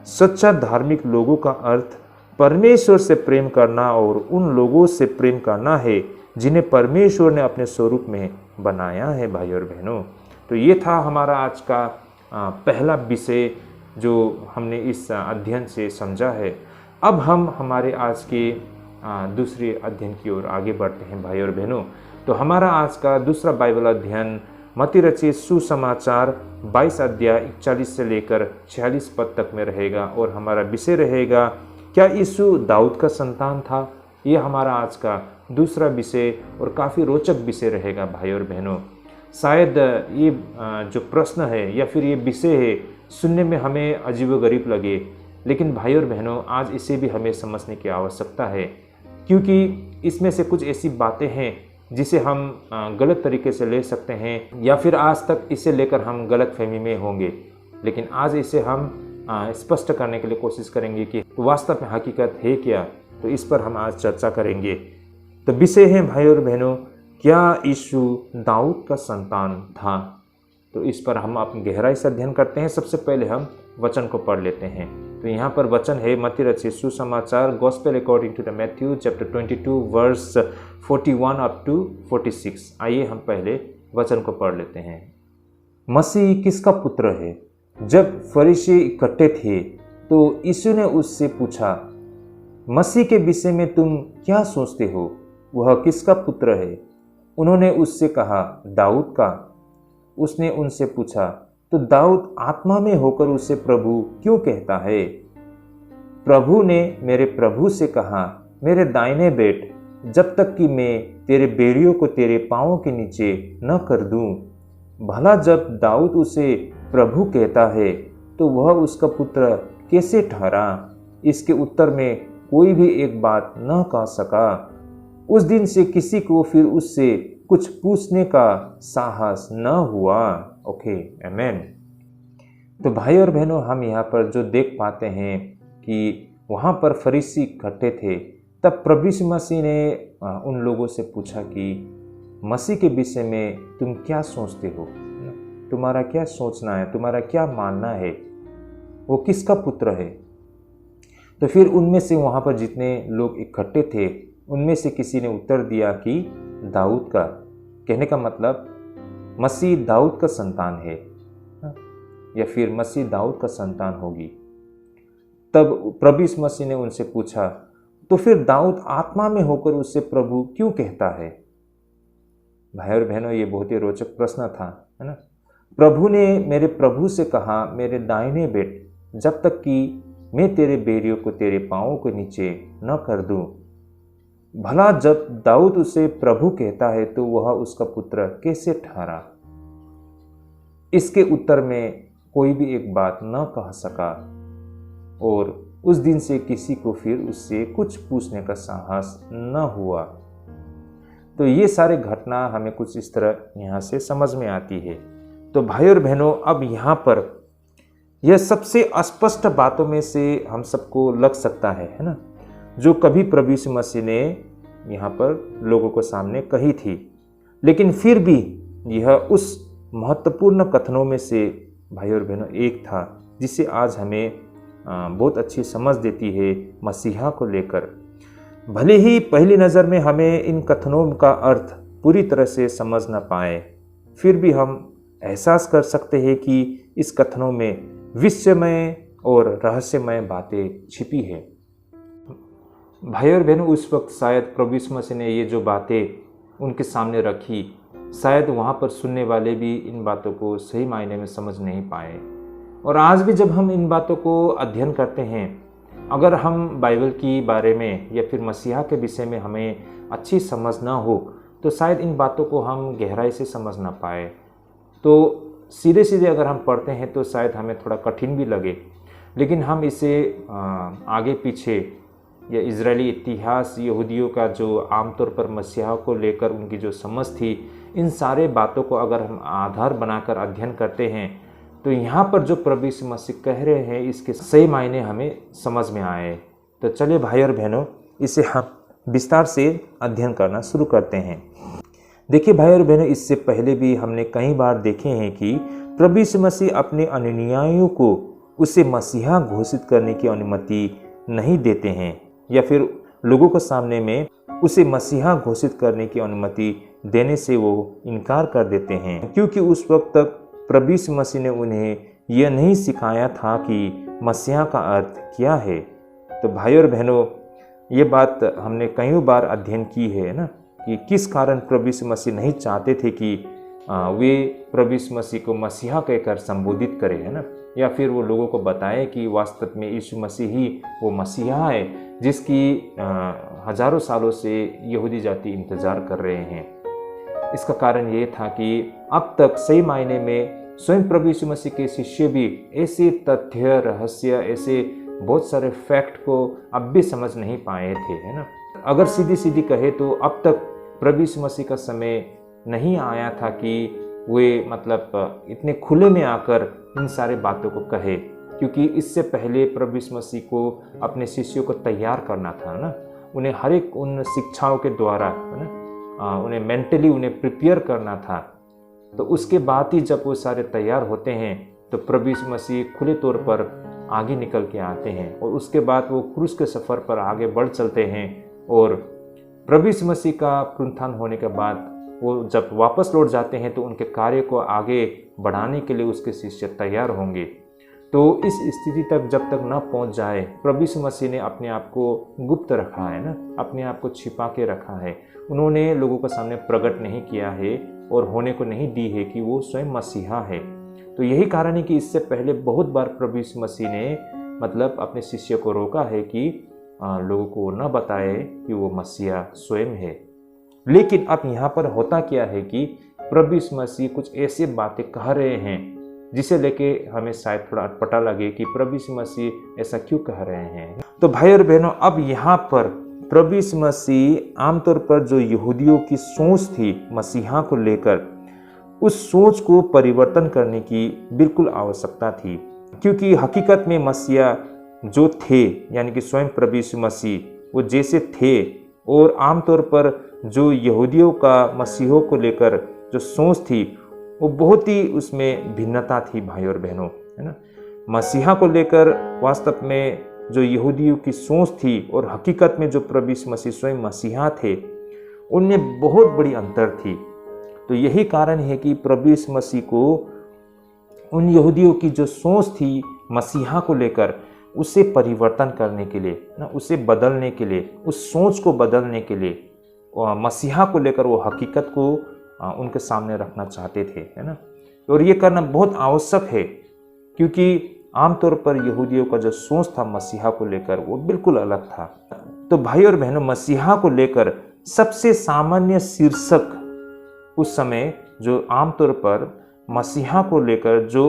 सच्चा धार्मिक लोगों का अर्थ परमेश्वर से प्रेम करना और उन लोगों से प्रेम करना है जिन्हें परमेश्वर ने अपने स्वरूप में बनाया है भाई और बहनों। तो ये था हमारा आज का पहला विषय जो हमने इस अध्ययन से समझा है। अब हम हमारे आज के दूसरे अध्ययन की ओर आगे बढ़ते हैं भाई और बहनों। तो हमारा आज का दूसरा बाइबल अध्ययन मत्ती रचित सुसमाचार 22 अध्याय 41 से लेकर 46 पद तक में रहेगा और हमारा विषय रहेगा, क्या यीशु दाऊद का संतान था। ये हमारा आज का दूसरा विषय और काफ़ी रोचक विषय रहेगा भाई और बहनों। शायद ये जो प्रश्न है या फिर ये विषय है सुनने में हमें अजीबोगरीब लगे, लेकिन भाई और बहनों, आज इसे भी हमें समझने की आवश्यकता है, क्योंकि इसमें से कुछ ऐसी बातें हैं जिसे हम गलत तरीके से ले सकते हैं या फिर आज तक इसे लेकर हम गलत फहमी में होंगे। लेकिन आज इसे हम स्पष्ट करने के लिए कोशिश करेंगे कि वास्तव में हकीकत है क्या। तो इस पर हम आज चर्चा करेंगे। तो विषय है भाई और बहनों, क्या यीशु दाऊद का संतान था। तो इस पर हम अपनी गहराई से अध्ययन करते हैं। सबसे पहले हम वचन को पढ़ लेते हैं। तो यहाँ पर वचन है मत्ती रचित सुसमाचार, gospel according to the Matthew chapter 22 verse 41 up to 46। आइए हम पहले वचन को पढ़ लेते हैं। मसीह किसका पुत्र है। जब फरीसी इकट्ठे थे तो यीशु ने उससे पूछा, मसीह के विषय में तुम क्या सोचते हो, वह किसका पुत्र है। उन्होंने उससे कहा, दाऊद का। उसने उनसे पूछा, तो दाऊद आत्मा में होकर उसे प्रभु क्यों कहता है। प्रभु ने मेरे प्रभु से कहा, मेरे दाहिने बैठ, जब तक कि मैं तेरे बैरियों को तेरे पांवों के नीचे न कर दूं। भला जब दाऊद उसे प्रभु कहता है तो वह उसका पुत्र कैसे ठहरा। इसके उत्तर में कोई भी एक बात न कह सका। उस दिन से किसी को फिर उससे कुछ पूछने का साहस न हुआ। ओके, आमेन। तो भाई और बहनों, हम यहाँ पर जो देख पाते हैं कि वहाँ पर फरीसी इकट्ठे थे, तब प्रभु यीशु मसीह ने उन लोगों से पूछा कि मसीह के विषय में तुम क्या सोचते हो, तुम्हारा क्या सोचना है, तुम्हारा क्या मानना है, वो किसका पुत्र है। तो फिर उनमें से वहाँ पर जितने लोग इकट्ठे थे उनमें से किसी ने उत्तर दिया कि दाऊद का। कहने का मतलब मसीह दाऊद का संतान है, या फिर मसीह दाऊद का संतान होगी। तब प्रभु यीशु मसीह ने उनसे पूछा, तो फिर दाऊद आत्मा में होकर उससे प्रभु क्यों कहता है। भाई और बहनों, ये बहुत ही रोचक प्रश्न था, है ना। प्रभु ने मेरे प्रभु से कहा, मेरे दाहिने बैठ, जब तक कि मैं तेरे बैरियों को तेरे पांवों के नीचे न कर दूं। भला जब दाऊद उसे प्रभु कहता है तो वह उसका पुत्र कैसे ठहरा। इसके उत्तर में कोई भी एक बात न कह सका, और उस दिन से किसी को फिर उससे कुछ पूछने का साहस न हुआ। तो ये सारे घटना हमें कुछ इस तरह यहाँ से समझ में आती है। तो भाई और बहनों, अब यहाँ पर यह सबसे अस्पष्ट बातों में से हम सबको लग सकता है ना, जो कभी प्रभु यीशु मसीह ने यहाँ पर लोगों को सामने कही थी। लेकिन फिर भी यह उस महत्वपूर्ण कथनों में से भाई और बहनों एक था, जिसे आज हमें बहुत अच्छी समझ देती है मसीहा को लेकर। भले ही पहली नज़र में हमें इन कथनों का अर्थ पूरी तरह से समझ न पाए, फिर भी हम एहसास कर सकते हैं कि इस कथनों में विस्मय और रहस्यमय बातें छिपी है। भाई और बहनों, उस वक्त शायद प्रभु यीशु मसीह ने ये जो बातें उनके सामने रखी, शायद वहाँ पर सुनने वाले भी इन बातों को सही मायने में समझ नहीं पाए। और आज भी जब हम इन बातों को अध्ययन करते हैं, अगर हम बाइबल की बारे में या फिर मसीहा के विषय में हमें अच्छी समझ ना हो, तो शायद इन बातों को हम गहराई से समझ ना पाए। तो सीधे सीधे अगर हम पढ़ते हैं तो शायद हमें थोड़ा कठिन भी लगे, लेकिन हम इसे आगे पीछे या इजरायली इतिहास, यहूदियों का जो आमतौर पर मसीहा को लेकर उनकी जो समझ थी, इन सारे बातों को अगर हम आधार बनाकर अध्ययन करते हैं, तो यहाँ पर जो प्रभु यीशु मसीह कह रहे हैं इसके सही मायने हमें समझ में आए। तो चलिए भाई और बहनों, इसे हम विस्तार से अध्ययन करना शुरू करते हैं। देखिए भाई और बहनों, इससे पहले भी हमने कई बार देखे हैं कि प्रभु यीशु मसीह अपने अनुयायियों को उसे मसीहा घोषित करने की अनुमति नहीं देते हैं, या फिर लोगों के सामने में उसे मसीहा घोषित करने की अनुमति देने से वो इनकार कर देते हैं, क्योंकि उस वक्त तक प्रभु यीशु मसीह ने उन्हें यह नहीं सिखाया था कि मसीहा का अर्थ क्या है। तो भाई और बहनों, ये बात हमने कई बार अध्ययन की है ना, कि किस कारण प्रभु यीशु मसीह नहीं चाहते थे कि वे प्रभु यीशु मसीह को मसीहा कहकर संबोधित करें, है ना, या फिर वो लोगों को बताएं कि वास्तव में यीशु मसीह ही वो मसीहा है जिसकी हजारों सालों से यहूदी जाति इंतजार कर रहे हैं। इसका कारण ये था कि अब तक सही मायने में स्वयं प्रभु यीशु मसीह के शिष्य भी ऐसे तथ्य, रहस्य, ऐसे बहुत सारे फैक्ट को अब भी समझ नहीं पाए थे, है ना। अगर सीधी सीधी कहे तो अब तक प्रभु यीशु मसीह का समय नहीं आया था कि वे मतलब इतने खुले में आकर इन सारे बातों को कहे, क्योंकि इससे पहले प्रभु यीशु मसीह को अपने शिष्यों को तैयार करना था ना, उन्हें हर एक उन शिक्षाओं के द्वारा, है ना, उन्हें मेंटली उन्हें प्रिपेयर करना था। तो उसके बाद ही जब वो सारे तैयार होते हैं तो प्रभु यीशु मसीह खुले तौर पर आगे निकल के आते हैं, और उसके बाद वो क्रूस के सफ़र पर आगे बढ़ चलते हैं। और प्रभु यीशु मसीह का पुनरुत्थान होने के बाद वो जब वापस लौट जाते हैं तो उनके कार्य को आगे बढ़ाने के लिए उसके शिष्य तैयार होंगे। तो इस स्थिति तक जब तक न पहुंच जाए, प्रभु यीशु मसीह ने अपने आप को गुप्त रखा है ना, अपने आप को छिपा के रखा है। उन्होंने लोगों के सामने प्रकट नहीं किया है और होने को नहीं दी है कि वो स्वयं मसीहा है। तो यही कारण है कि इससे पहले बहुत बार प्रभु यीशु मसीह ने मतलब अपने शिष्य को रोका है कि लोगों को न बताए कि वो मसीहा स्वयं है। लेकिन अब यहाँ पर होता क्या है कि प्रभु यीशु मसीह कुछ ऐसे बातें कह रहे हैं जिसे लेके हमें शायद थोड़ा अटपटा लगे कि प्रभु यीशु मसीह ऐसा क्यों कह रहे हैं। तो भाई और बहनों, अब यहाँ पर प्रभु यीशु मसीह आमतौर पर जो यहूदियों की सोच थी मसीहा को लेकर, उस सोच को परिवर्तन करने की बिल्कुल आवश्यकता थी, क्योंकि हकीकत में मसीहा जो थे यानी कि स्वयं प्रभु यीशु मसीह वो जैसे थे, और आमतौर पर जो यहूदियों का मसीहों को लेकर जो सोच थी वो बहुत ही उसमें भिन्नता थी भाई और बहनों, है ना। मसीहा को लेकर वास्तव में जो यहूदियों की सोच थी और हकीकत में जो प्रभु यीशु मसीह स्वयं मसीहा थे, उनमें बहुत बड़ी अंतर थी। तो यही कारण है कि प्रभु यीशु मसीह को उन यहूदियों की जो सोच थी मसीहा को लेकर, उसे परिवर्तन करने के लिए ना, उसे बदलने के लिए, उस सोच को बदलने के लिए मसीहा को लेकर वो हकीकत को उनके सामने रखना चाहते थे, है ना। और ये करना बहुत आवश्यक है, क्योंकि आमतौर पर यहूदियों का जो सोच था मसीहा को लेकर वो बिल्कुल अलग था। तो भाई और बहनों, मसीहा को लेकर सबसे सामान्य शीर्षक उस समय जो आमतौर पर मसीहा को लेकर जो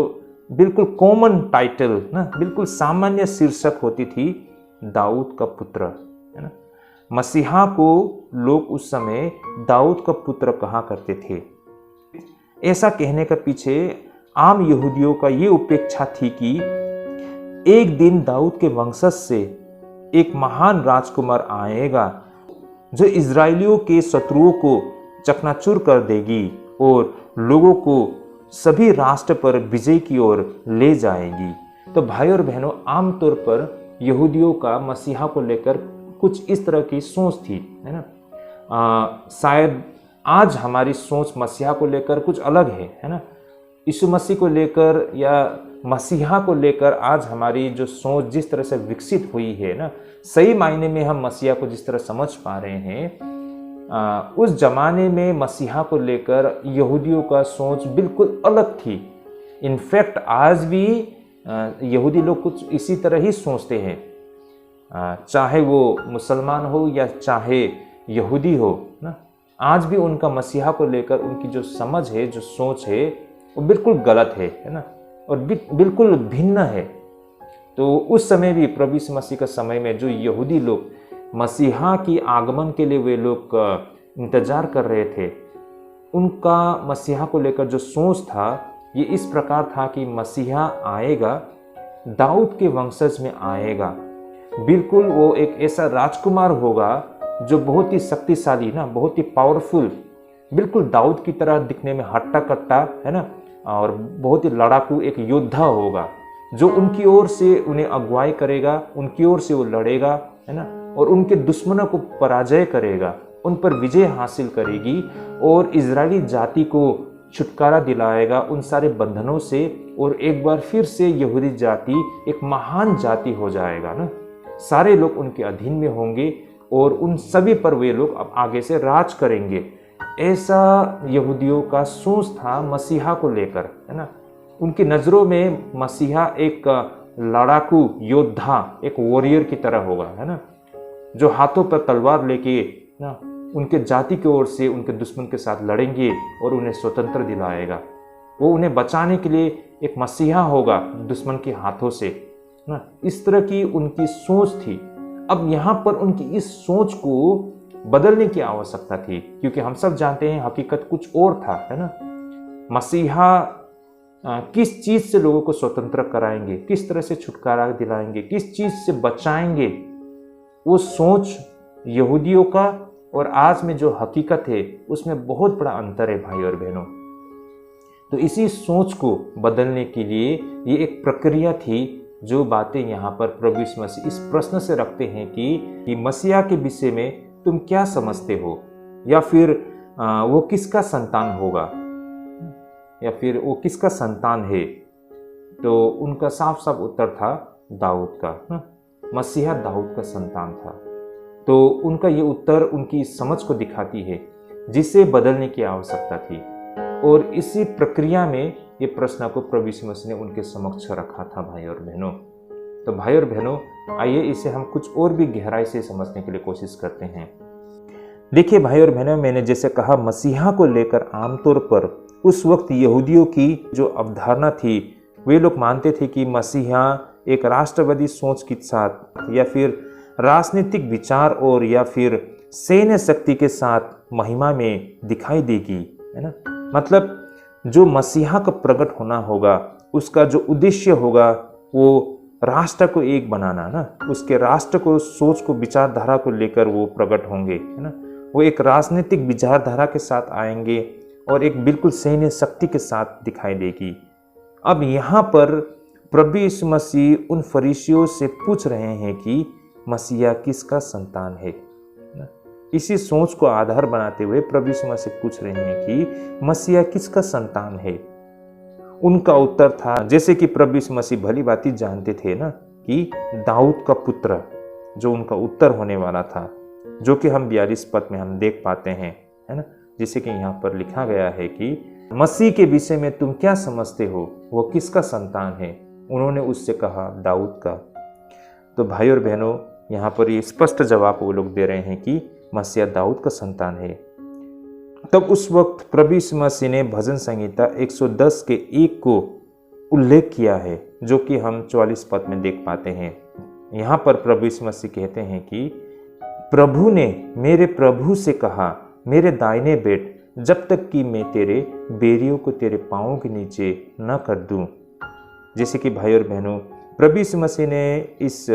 बिल्कुल कॉमन टाइटल ना, बिल्कुल सामान्य शीर्षक होती थी, दाऊद का पुत्र, है ना। मसीहा को लोग उस समय दाऊद का पुत्र कहा करते थे। ऐसा कहने का पीछे आम यहूदियों का ये उपेक्षा थी कि एक दिन दाऊद के वंशज से एक महान राजकुमार आएगा जो इजरायलियों के शत्रुओं को चकनाचूर कर देगी और लोगों को सभी राष्ट्र पर विजय की ओर ले जाएगी। तो भाई और बहनों, आमतौर पर यहूदियों का मसीहा को लेकर कुछ इस तरह की सोच थी, है ना। शायद आज हमारी सोच मसीहा को लेकर कुछ अलग है ना। यीशु मसीह को लेकर या मसीहा को लेकर आज हमारी जो सोच जिस तरह से विकसित हुई है ना, सही मायने में हम मसीहा को जिस तरह समझ पा रहे हैं, उस जमाने में मसीहा को लेकर यहूदियों का सोच बिल्कुल अलग थी। इनफैक्ट आज भी यहूदी लोग कुछ इसी तरह ही सोचते हैं, चाहे वो मुसलमान हो या चाहे यहूदी हो ना। आज भी उनका मसीहा को लेकर उनकी जो समझ है, जो सोच है, वो बिल्कुल गलत है ना, और बिल्कुल भिन्न है। तो उस समय भी प्रभु यीशु मसीह का समय में जो यहूदी लोग मसीहा की आगमन के लिए वे लोग इंतजार कर रहे थे, उनका मसीहा को लेकर जो सोच था ये इस प्रकार था कि मसीहा आएगा, दाऊद के वंशज में आएगा, बिल्कुल वो एक ऐसा राजकुमार होगा जो बहुत ही शक्तिशाली ना, बहुत ही पावरफुल, बिल्कुल दाऊद की तरह दिखने में हट्टा कट्टा, है ना, और बहुत ही लड़ाकू एक योद्धा होगा जो उनकी ओर से उन्हें अगुवाई करेगा, उनकी ओर से वो लड़ेगा, है ना, और उनके दुश्मनों को पराजय करेगा, उन पर विजय हासिल करेगी और इजरायली जाति को छुटकारा दिलाएगा उन सारे बंधनों से, और एक बार फिर से यहूदी जाति एक महान जाति हो जाएगा ना। सारे लोग उनके अधीन में होंगे और उन सभी पर वे लोग अब आगे से राज करेंगे। ऐसा यहूदियों का सोच था मसीहा को लेकर, है ना। उनकी नज़रों में मसीहा एक लड़ाकू योद्धा, एक वॉरियर की तरह होगा, है ना, जो हाथों पर तलवार लेके ना उनके जाति की ओर से उनके दुश्मन के साथ लड़ेंगे और उन्हें स्वतंत्र दिलाएगा। वो उन्हें बचाने के लिए एक मसीहा होगा दुश्मन के हाथों से ना। इस तरह की उनकी सोच थी। अब यहाँ पर उनकी इस सोच को बदलने की आवश्यकता थी, क्योंकि हम सब जानते हैं हकीकत कुछ और था, है ना। मसीहा किस चीज़ से लोगों को स्वतंत्र कराएंगे, किस तरह से छुटकारा दिलाएंगे, किस चीज़ से बचाएंगे, वो सोच यहूदियों का और आज में जो हकीकत है उसमें बहुत बड़ा अंतर है भाई और बहनों। तो इसी सोच को बदलने के लिए ये एक प्रक्रिया थी। जो बातें यहाँ पर प्रभु यीशु मसीह इस प्रश्न से रखते हैं कि मसीहा के विषय में तुम क्या समझते हो, या फिर वो किसका संतान होगा, या फिर वो किसका संतान है, तो उनका साफ साफ उत्तर था दाऊद का ना। मसीहा दाऊद का संतान था। तो उनका ये उत्तर उनकी समझ को दिखाती है जिसे बदलने की आवश्यकता थी, और इसी प्रक्रिया में ये प्रश्न को प्रभु यीशु मसीह ने उनके समक्ष रखा था भाई और बहनों। तो भाई और बहनों, आइए इसे हम कुछ और भी गहराई से समझने के लिए कोशिश करते हैं। देखिए भाई और बहनों, मैंने जैसे कहा मसीहा को लेकर आमतौर पर उस वक्त यहूदियों की जो अवधारणा थी, वे लोग मानते थे कि मसीहा एक राष्ट्रवादी सोच के साथ या फिर राजनीतिक विचार और या फिर सैन्य शक्ति के साथ महिमा में दिखाई देगी, है ना। मतलब जो मसीहा का प्रकट होना होगा, उसका जो उद्देश्य होगा वो राष्ट्र को एक बनाना ना, उसके राष्ट्र को सोच को विचारधारा को लेकर वो प्रकट होंगे, है ना। वो एक राजनीतिक विचारधारा के साथ आएंगे और एक बिल्कुल सैन्य शक्ति के साथ दिखाई देगी। अब यहाँ पर प्रभु यीशु मसीह उन फरीसियों से पूछ रहे हैं कि मसीहा किसका संतान है। इसी सोच को आधार बनाते हुए प्रभु यीशु मसीह पूछ रहे हैं कि मसीहा किसका संतान है। उनका उत्तर था, जैसे कि प्रभु यीशु मसीह भली भांति जानते थे ना, कि दाऊद का पुत्र जो उनका उत्तर होने वाला था, जो कि हम 42 पद में हम देख पाते हैं, है ना। जैसे कि यहाँ पर लिखा गया है कि मसीह के विषय में तुम क्या समझते हो, वो किसका संतान है। उन्होंने उससे कहा, दाऊद का। तो भाई और बहनों, यहाँ पर ये स्पष्ट जवाब वो लोग दे रहे हैं कि मसीहा दाऊद का संतान है। तब उस वक्त प्रभु यीशु मसीह ने भजन संहिता 110 के 1 को उल्लेख किया है, जो कि हम 44 पद में देख पाते हैं। यहाँ पर प्रभु यीशु मसीह कहते हैं कि प्रभु ने मेरे प्रभु से कहा, मेरे दाहिने बैठ, जब तक कि मैं तेरे बेरियों को तेरे पांवों के नीचे न कर दूं। जैसे कि भाई और बहनों, प्रभु यीशु मसीह ने इस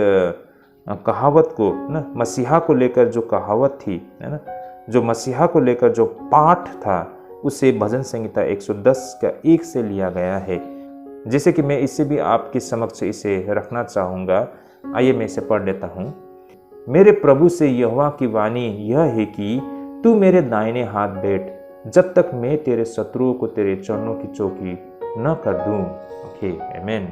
कहावत को ना, मसीहा को लेकर जो कहावत थी, है ना, जो मसीहा को लेकर जो पाठ था, उसे भजन संहिता 110 का 1 से लिया गया है। जैसे कि मैं इसे भी आपके समक्ष इसे रखना चाहूँगा। आइए मैं इसे पढ़ लेता हूँ। मेरे प्रभु से यहोवा की वाणी यह है कि तू मेरे दाहिने हाथ बैठ, जब तक मैं तेरे शत्रुओं को तेरे चरणों की चौकी न कर दूं। ओके, आमीन।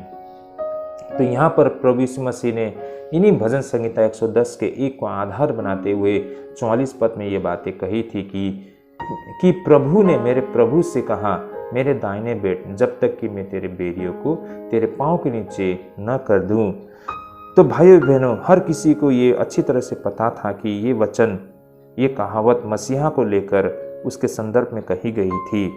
तो यहाँ पर प्रभु यीशु मसीह ने इन्हीं भजन संहिता 110 के 1 को आधार बनाते हुए 44 पद में ये बातें कही थी कि प्रभु ने मेरे प्रभु से कहा, मेरे दाहिने बैठ, जब तक कि मैं तेरे बेरियों को तेरे पांव के नीचे न कर दूं। तो भाइयों बहनों, हर किसी को ये अच्छी तरह से पता था कि ये वचन, ये कहावत मसीहा को लेकर उसके संदर्भ में कही गई थी।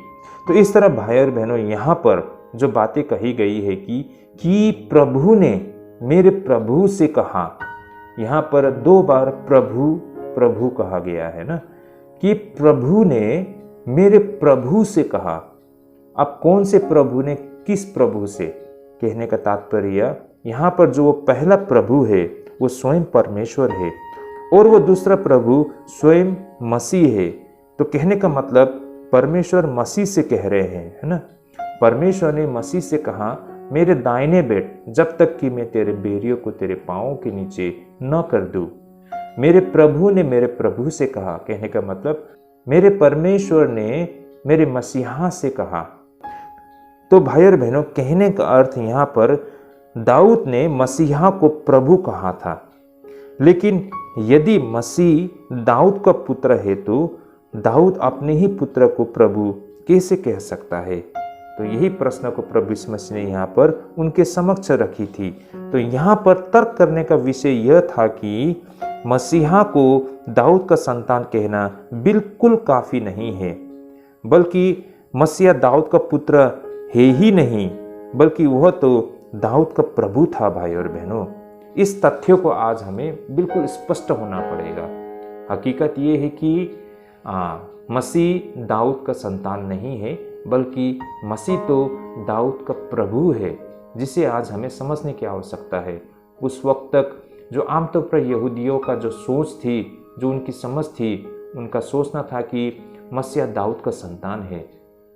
तो इस तरह भाई और बहनों, यहाँ पर जो बातें कही गई है कि प्रभु ने मेरे प्रभु से कहा, यहाँ पर 2 बार प्रभु प्रभु कहा गया है ना, कि प्रभु ने मेरे प्रभु से कहा। अब कौन से प्रभु ने किस प्रभु से, कहने का तात्पर्य यहाँ पर जो वो पहला प्रभु है वो स्वयं परमेश्वर है और वो दूसरा प्रभु स्वयं मसीह है। तो कहने का मतलब परमेश्वर मसीह से कह रहे हैं, है ना। परमेश्वर ने मसीह से कहा, मेरे दाहिने बैठ, जब तक कि मैं तेरे बेरियों को तेरे पांवों के नीचे न कर दूं। मेरे प्रभु ने मेरे प्रभु से कहा, कहने का मतलब मेरे परमेश्वर ने मेरे मसीहा से कहा। तो भाई और बहनों, कहने का अर्थ यहाँ पर दाऊद ने मसीहा को प्रभु कहा था, लेकिन यदि मसीह दाऊद का पुत्र है तो दाऊद अपने ही पुत्र को प्रभु कैसे कह सकता है। तो यही प्रश्न को प्रभु यीशु मसीह ने यहाँ पर उनके समक्ष रखी थी। तो यहाँ पर तर्क करने का विषय यह था कि मसीहा को दाऊद का संतान कहना बिल्कुल काफी नहीं है, बल्कि मसीहा दाऊद का पुत्र है ही नहीं, बल्कि वह तो दाऊद का प्रभु था। भाई और बहनों, इस तथ्य को आज हमें बिल्कुल स्पष्ट होना पड़ेगा। हकीकत ये है कि मसीह दाऊद का संतान नहीं है, बल्कि मसीह तो दाऊद का प्रभु है, जिसे आज हमें समझने की आवश्यकता है। उस वक्त तक जो आमतौर पर यहूदियों का जो सोच थी, जो उनकी समझ थी, उनका सोचना था कि मसीहा दाऊद का संतान है,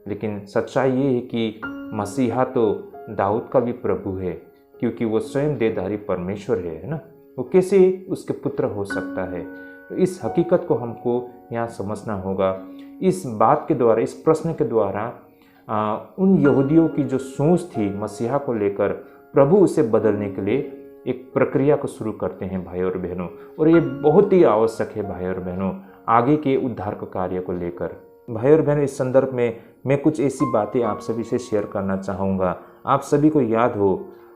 लेकिन सच्चाई ये है कि मसीहा तो दाऊद का भी प्रभु है, क्योंकि वो स्वयं देहधारी परमेश्वर है ना। वो कैसे उसके पुत्र हो सकता है। तो इस हकीकत को हमको यहाँ समझना होगा। इस बात के द्वारा, इस प्रश्न के द्वारा उन यहूदियों की जो सोच थी मसीहा को लेकर, प्रभु उसे बदलने के लिए एक प्रक्रिया को शुरू करते हैं भाई और बहनों। और ये बहुत ही आवश्यक है भाई और बहनों, आगे के उद्धार का कार्य को लेकर। भाई और बहनों, इस संदर्भ में मैं कुछ ऐसी बातें आप सभी से शेयर करना चाहूँगा। आप सभी को याद हो,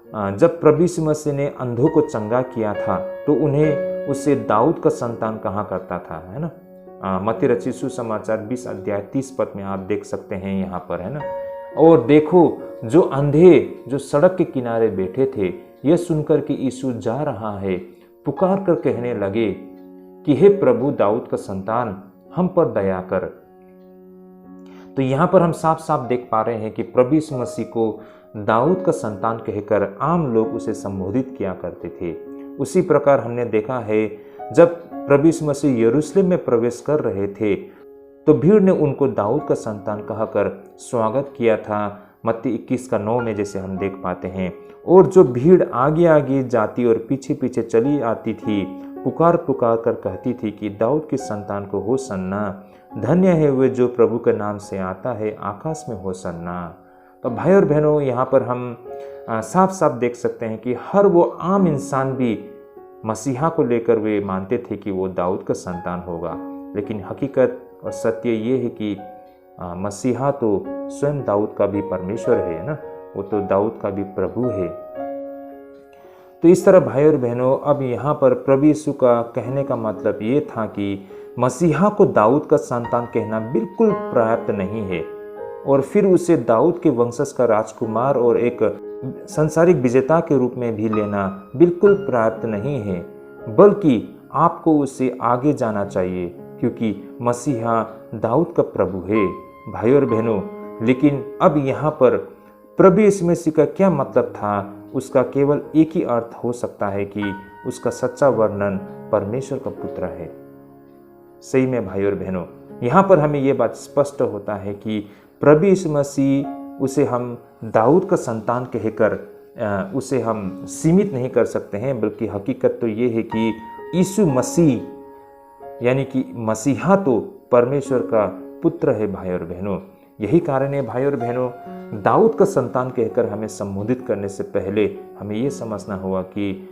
जब प्रभु यीशु मसीह ने अंधों को चंगा किया था तो उन्हें उसे दाऊद का संतान कहा करता था, है ना। मत्ती रचित सुसमाचार 20 अध्याय 30 पद में आप देख सकते हैं यहाँ पर, है ना। और देखो, जो अंधे जो सड़क के किनारे बैठे थे, यह सुनकर कि यीशु जा रहा है, पुकार कर कहने लगे कि हे प्रभु दाऊद का संतान, हम पर दया कर। तो यहाँ पर हम साफ साफ देख पा रहे हैं कि प्रभु यीशु मसीह को दाऊद का संतान कहकर आम लोग उसे संबोधित किया करते थे। उसी प्रकार हमने देखा है जब प्रभु यीशु मसीह यरूशलेम में प्रवेश कर रहे थे तो भीड़ ने उनको दाऊद का संतान कहकर स्वागत किया था। मत्ती 21:9 में जैसे हम देख पाते हैं। और जो भीड़ आगे आगे जाती और पीछे पीछे चली आती थी, पुकार पुकार कर कहती थी कि दाऊद के संतान को होसन्ना, धन्य है वे जो प्रभु के नाम से आता है, आकाश में होसन्ना। तो भाई और बहनों, यहाँ पर हम साफ साफ देख सकते हैं कि हर वो आम इंसान भी मसीहा को लेकर वे मानते थे कि वो दाऊद का संतान होगा। लेकिन हकीकत और सत्य ये है कि मसीहा तो स्वयं दाऊद का भी परमेश्वर है ना, वो तो दाऊद का भी प्रभु है। तो इस तरह भाई और बहनों, अब यहाँ पर प्रभु यीशु का कहने का मतलब ये था कि मसीहा को दाऊद का संतान कहना बिल्कुल पर्याप्त नहीं है और फिर उसे दाऊद के वंशज का राजकुमार और एक संसारिक विजेता के रूप में भी लेना बिल्कुल पर्याप्त नहीं है, बल्कि आपको उससे आगे जाना चाहिए क्योंकि मसीहा दाऊद का प्रभु है। भाई और बहनों, लेकिन अब यहाँ पर प्रभु यीशु मसीह का क्या मतलब था, उसका केवल एक ही अर्थ हो सकता है कि उसका सच्चा वर्णन परमेश्वर का पुत्र है। सही में भाई और बहनों, यहाँ पर हमें ये बात स्पष्ट होता है कि प्रभु यीशु मसीह उसे हम दाऊद का संतान कहकर उसे हम सीमित नहीं कर सकते हैं, बल्कि हकीकत तो ये है कि यीशु मसीह यानी कि मसीहा तो परमेश्वर का पुत्र है। भाई और बहनों, यही कारण है भाई और बहनों, दाऊद का संतान कहकर हमें संबोधित करने से पहले हमें ये समझना होगा कि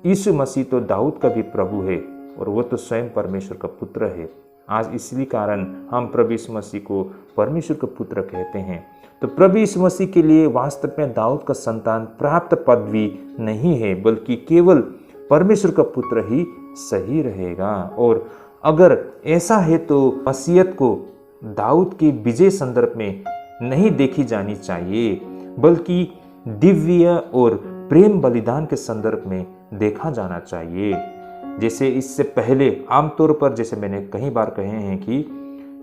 यीशु मसीह तो दाऊद का भी प्रभु है और वो तो स्वयं परमेश्वर का पुत्र है। आज इसी कारण हम प्रभु यीशु मसीह को परमेश्वर का पुत्र कहते हैं। तो प्रभु यीशु मसीह के लिए वास्तव में दाऊद का संतान प्राप्त पदवी नहीं है, बल्कि केवल परमेश्वर का पुत्र ही सही रहेगा। और अगर ऐसा है तो मसीहत को दाऊद के विजय संदर्भ में नहीं देखी जानी चाहिए, बल्कि दिव्य और प्रेम बलिदान के संदर्भ में देखा जाना चाहिए। जैसे इससे पहले आमतौर पर जैसे मैंने कई बार कहे हैं कि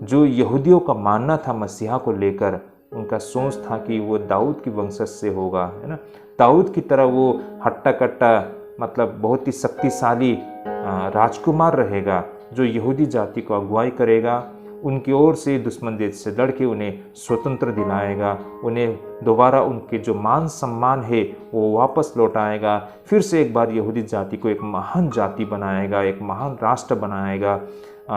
जो यहूदियों का मानना था मसीहा को लेकर, उनका सोच था कि वो दाऊद की वंशज से होगा, है ना, दाऊद की तरह वो हट्टा कट्टा मतलब बहुत ही शक्तिशाली राजकुमार रहेगा जो यहूदी जाति को अगुवाई करेगा, उनकी ओर से दुश्मन देश से लड़के उन्हें स्वतंत्र दिलाएगा, उन्हें दोबारा उनके जो मान सम्मान है वो वापस लौटाएगा, फिर से एक बार यहूदी जाति को एक महान जाति बनाएगा, एक महान राष्ट्र बनाएगा।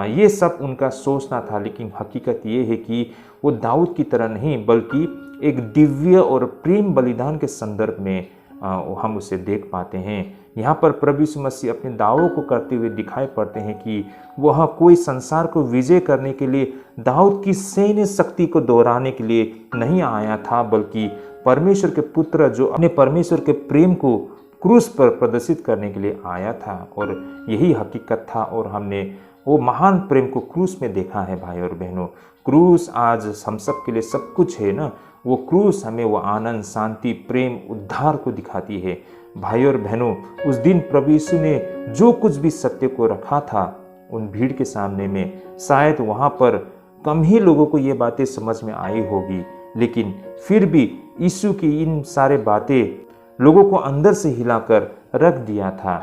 ये सब उनका सोचना था। लेकिन हकीकत ये है कि वो दाऊद की तरह नहीं, बल्कि एक दिव्य और प्रेम बलिदान के संदर्भ में हम उसे देख पाते हैं। यहाँ पर प्रभु यीशु मसीह अपने दावों को करते हुए दिखाई पड़ते हैं कि वह कोई संसार को विजय करने के लिए दाऊद की सैन्य शक्ति को दोहराने के लिए नहीं आया था, बल्कि परमेश्वर के पुत्र जो अपने परमेश्वर के प्रेम को क्रूस पर प्रदर्शित करने के लिए आया था। और यही हकीकत था और हमने वो महान प्रेम को क्रूस में देखा है। भाई और बहनों, क्रूस आज हम सब के लिए सब कुछ है ना, वो क्रूस हमें वो आनंद, शांति, प्रेम, उद्धार को दिखाती है। भाई और बहनों, उस दिन प्रभु यीशु ने जो कुछ भी सत्य को रखा था उन भीड़ के सामने में, शायद वहाँ पर कम ही लोगों को ये बातें समझ में आई होगी, लेकिन फिर भी यीशु की इन सारे बातें लोगों को अंदर से हिलाकर रख दिया था।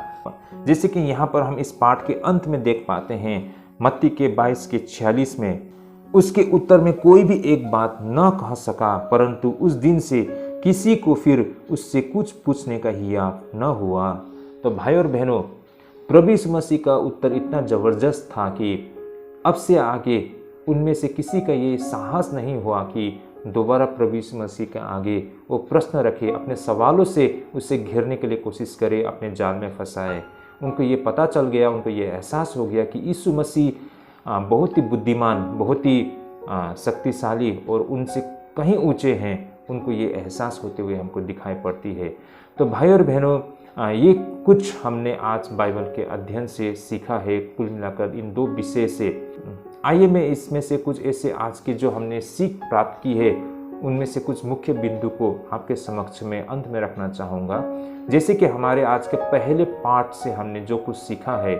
जैसे कि यहाँ पर हम इस पाठ के अंत में देख पाते हैं मत्ती के 22:46 में, उसके उत्तर में कोई भी एक बात न कह सका, परंतु उस दिन से किसी को फिर उससे कुछ पूछने का हिया न हुआ। तो भाई और बहनों, प्रभु यीशु मसीह का उत्तर इतना ज़बरदस्त था कि अब से आगे उनमें से किसी का ये साहस नहीं हुआ कि दोबारा प्रभु यीशु मसीह के आगे वो प्रश्न रखे, अपने सवालों से उसे घेरने के लिए कोशिश करे, अपने जाल में फंसाए। उनको ये पता चल गया, उनको ये एहसास हो गया कि यीशु मसीह बहुत ही बुद्धिमान, बहुत ही शक्तिशाली और उनसे कहीं ऊंचे हैं। उनको ये एहसास होते हुए हमको दिखाई पड़ती है। तो भाई और बहनों, ये कुछ हमने आज बाइबल के अध्ययन से सीखा है, कुल मिलाकर इन दो विषय से। आइए मैं इसमें से कुछ ऐसे आज की जो हमने सीख प्राप्त की है उनमें से कुछ मुख्य बिंदु को आपके समक्ष में अंत में रखना चाहूँगा। जैसे कि हमारे आज के पहले पाठ से हमने जो कुछ सीखा है,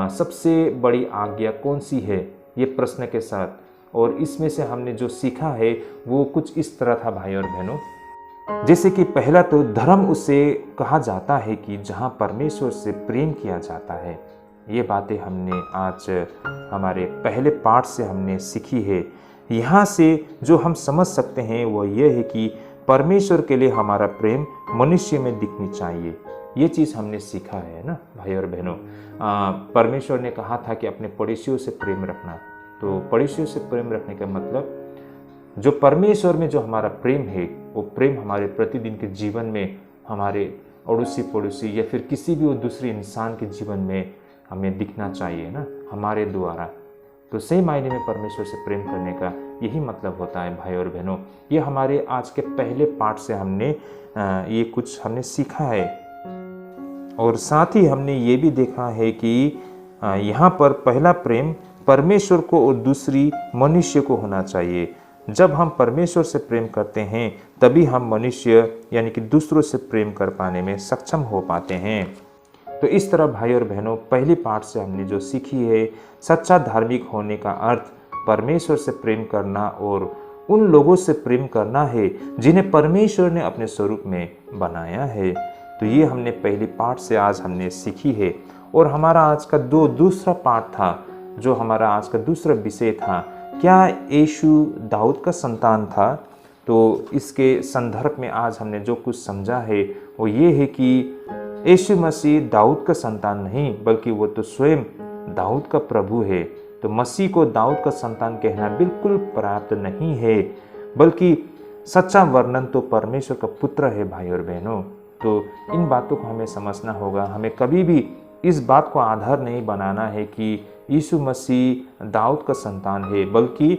सबसे बड़ी आज्ञा कौन सी है, ये प्रश्न के साथ, और इसमें से हमने जो सीखा है वो कुछ इस तरह था भाई और बहनों। जैसे कि पहला तो धर्म उसे कहा जाता है कि जहाँ परमेश्वर से प्रेम किया जाता है। ये बातें हमने आज हमारे पहले पाठ से हमने सीखी है। यहाँ से जो हम समझ सकते हैं वो ये है कि परमेश्वर के लिए हमारा प्रेम मनुष्य में दिखनी चाहिए। ये चीज़ हमने सीखा है ना भाई और बहनों। परमेश्वर ने कहा था कि अपने पड़ोसियों से प्रेम रखना। तो पड़ोसियों से प्रेम रखने का मतलब जो परमेश्वर में जो हमारा प्रेम है वो प्रेम हमारे प्रतिदिन के जीवन में, हमारे अड़ोसी पड़ोसी या फिर किसी भी दूसरे इंसान के जीवन में हमें दिखना चाहिए ना, हमारे द्वारा। तो सही मायने में परमेश्वर से प्रेम करने का यही मतलब होता है भाई और बहनों। ये हमारे आज के पहले पाठ से हमने ये कुछ हमने सीखा है। और साथ ही हमने ये भी देखा है कि यहाँ पर पहला प्रेम परमेश्वर को और दूसरी मनुष्य को होना चाहिए। जब हम परमेश्वर से प्रेम करते हैं तभी हम मनुष्य यानी कि दूसरों से प्रेम कर पाने में सक्षम हो पाते हैं। तो इस तरह भाई और बहनों, पहली पाठ से हमने जो सीखी है, सच्चा धार्मिक होने का अर्थ परमेश्वर से प्रेम करना और उन लोगों से प्रेम करना है जिन्हें परमेश्वर ने अपने स्वरूप में बनाया है। तो ये हमने पहली पाठ से आज हमने सीखी है। और हमारा आज का दूसरा पाठ था, जो हमारा आज का दूसरा विषय था, क्या यीशु दाऊद का संतान था। तो इसके संदर्भ में आज हमने जो कुछ समझा है वो ये है कि यीशु मसीह दाऊद का संतान नहीं, बल्कि वो तो स्वयं दाऊद का प्रभु है। तो मसीह को दाऊद का संतान कहना बिल्कुल पर्याप्त नहीं है, बल्कि सच्चा वर्णन तो परमेश्वर का पुत्र है भाई और बहनों। तो इन बातों को हमें समझना होगा। हमें कभी भी इस बात को आधार नहीं बनाना है कि यीशु मसीह दाऊद का संतान है, बल्कि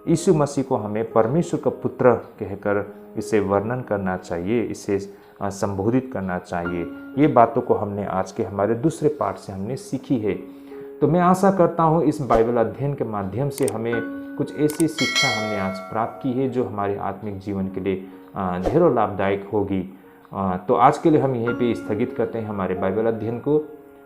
यीशु मसीह को हमें परमेश्वर का पुत्र कहकर इसे वर्णन करना चाहिए, इसे संबोधित करना चाहिए। ये बातों को हमने आज के हमारे दूसरे पाठ से हमने सीखी है। तो मैं आशा करता हूँ इस बाइबल अध्ययन के माध्यम से हमें कुछ ऐसी शिक्षा हमने आज प्राप्त की है जो हमारे आत्मिक जीवन के लिए ढेरों लाभदायक होगी। तो आज के लिए हम यहीं पे स्थगित करते हैं हमारे बाइबल अध्ययन को।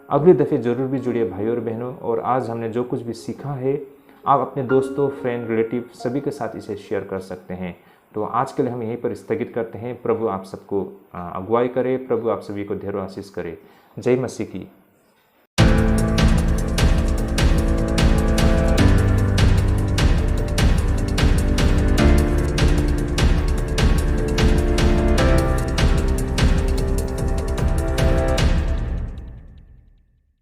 अगले दफ़े ज़रूर भी जुड़िए भाई और बहनों। और आज हमने जो कुछ भी सीखा है आप अपने दोस्तों, फ्रेंड, रिलेटिव सभी के साथ इसे शेयर कर सकते हैं। तो आज के लिए हम यहीं पर स्थगित करते हैं। प्रभु आप सबको अगुवाई करे, प्रभु आप सभी को ढेरों आशीष करे। जय मसीह की।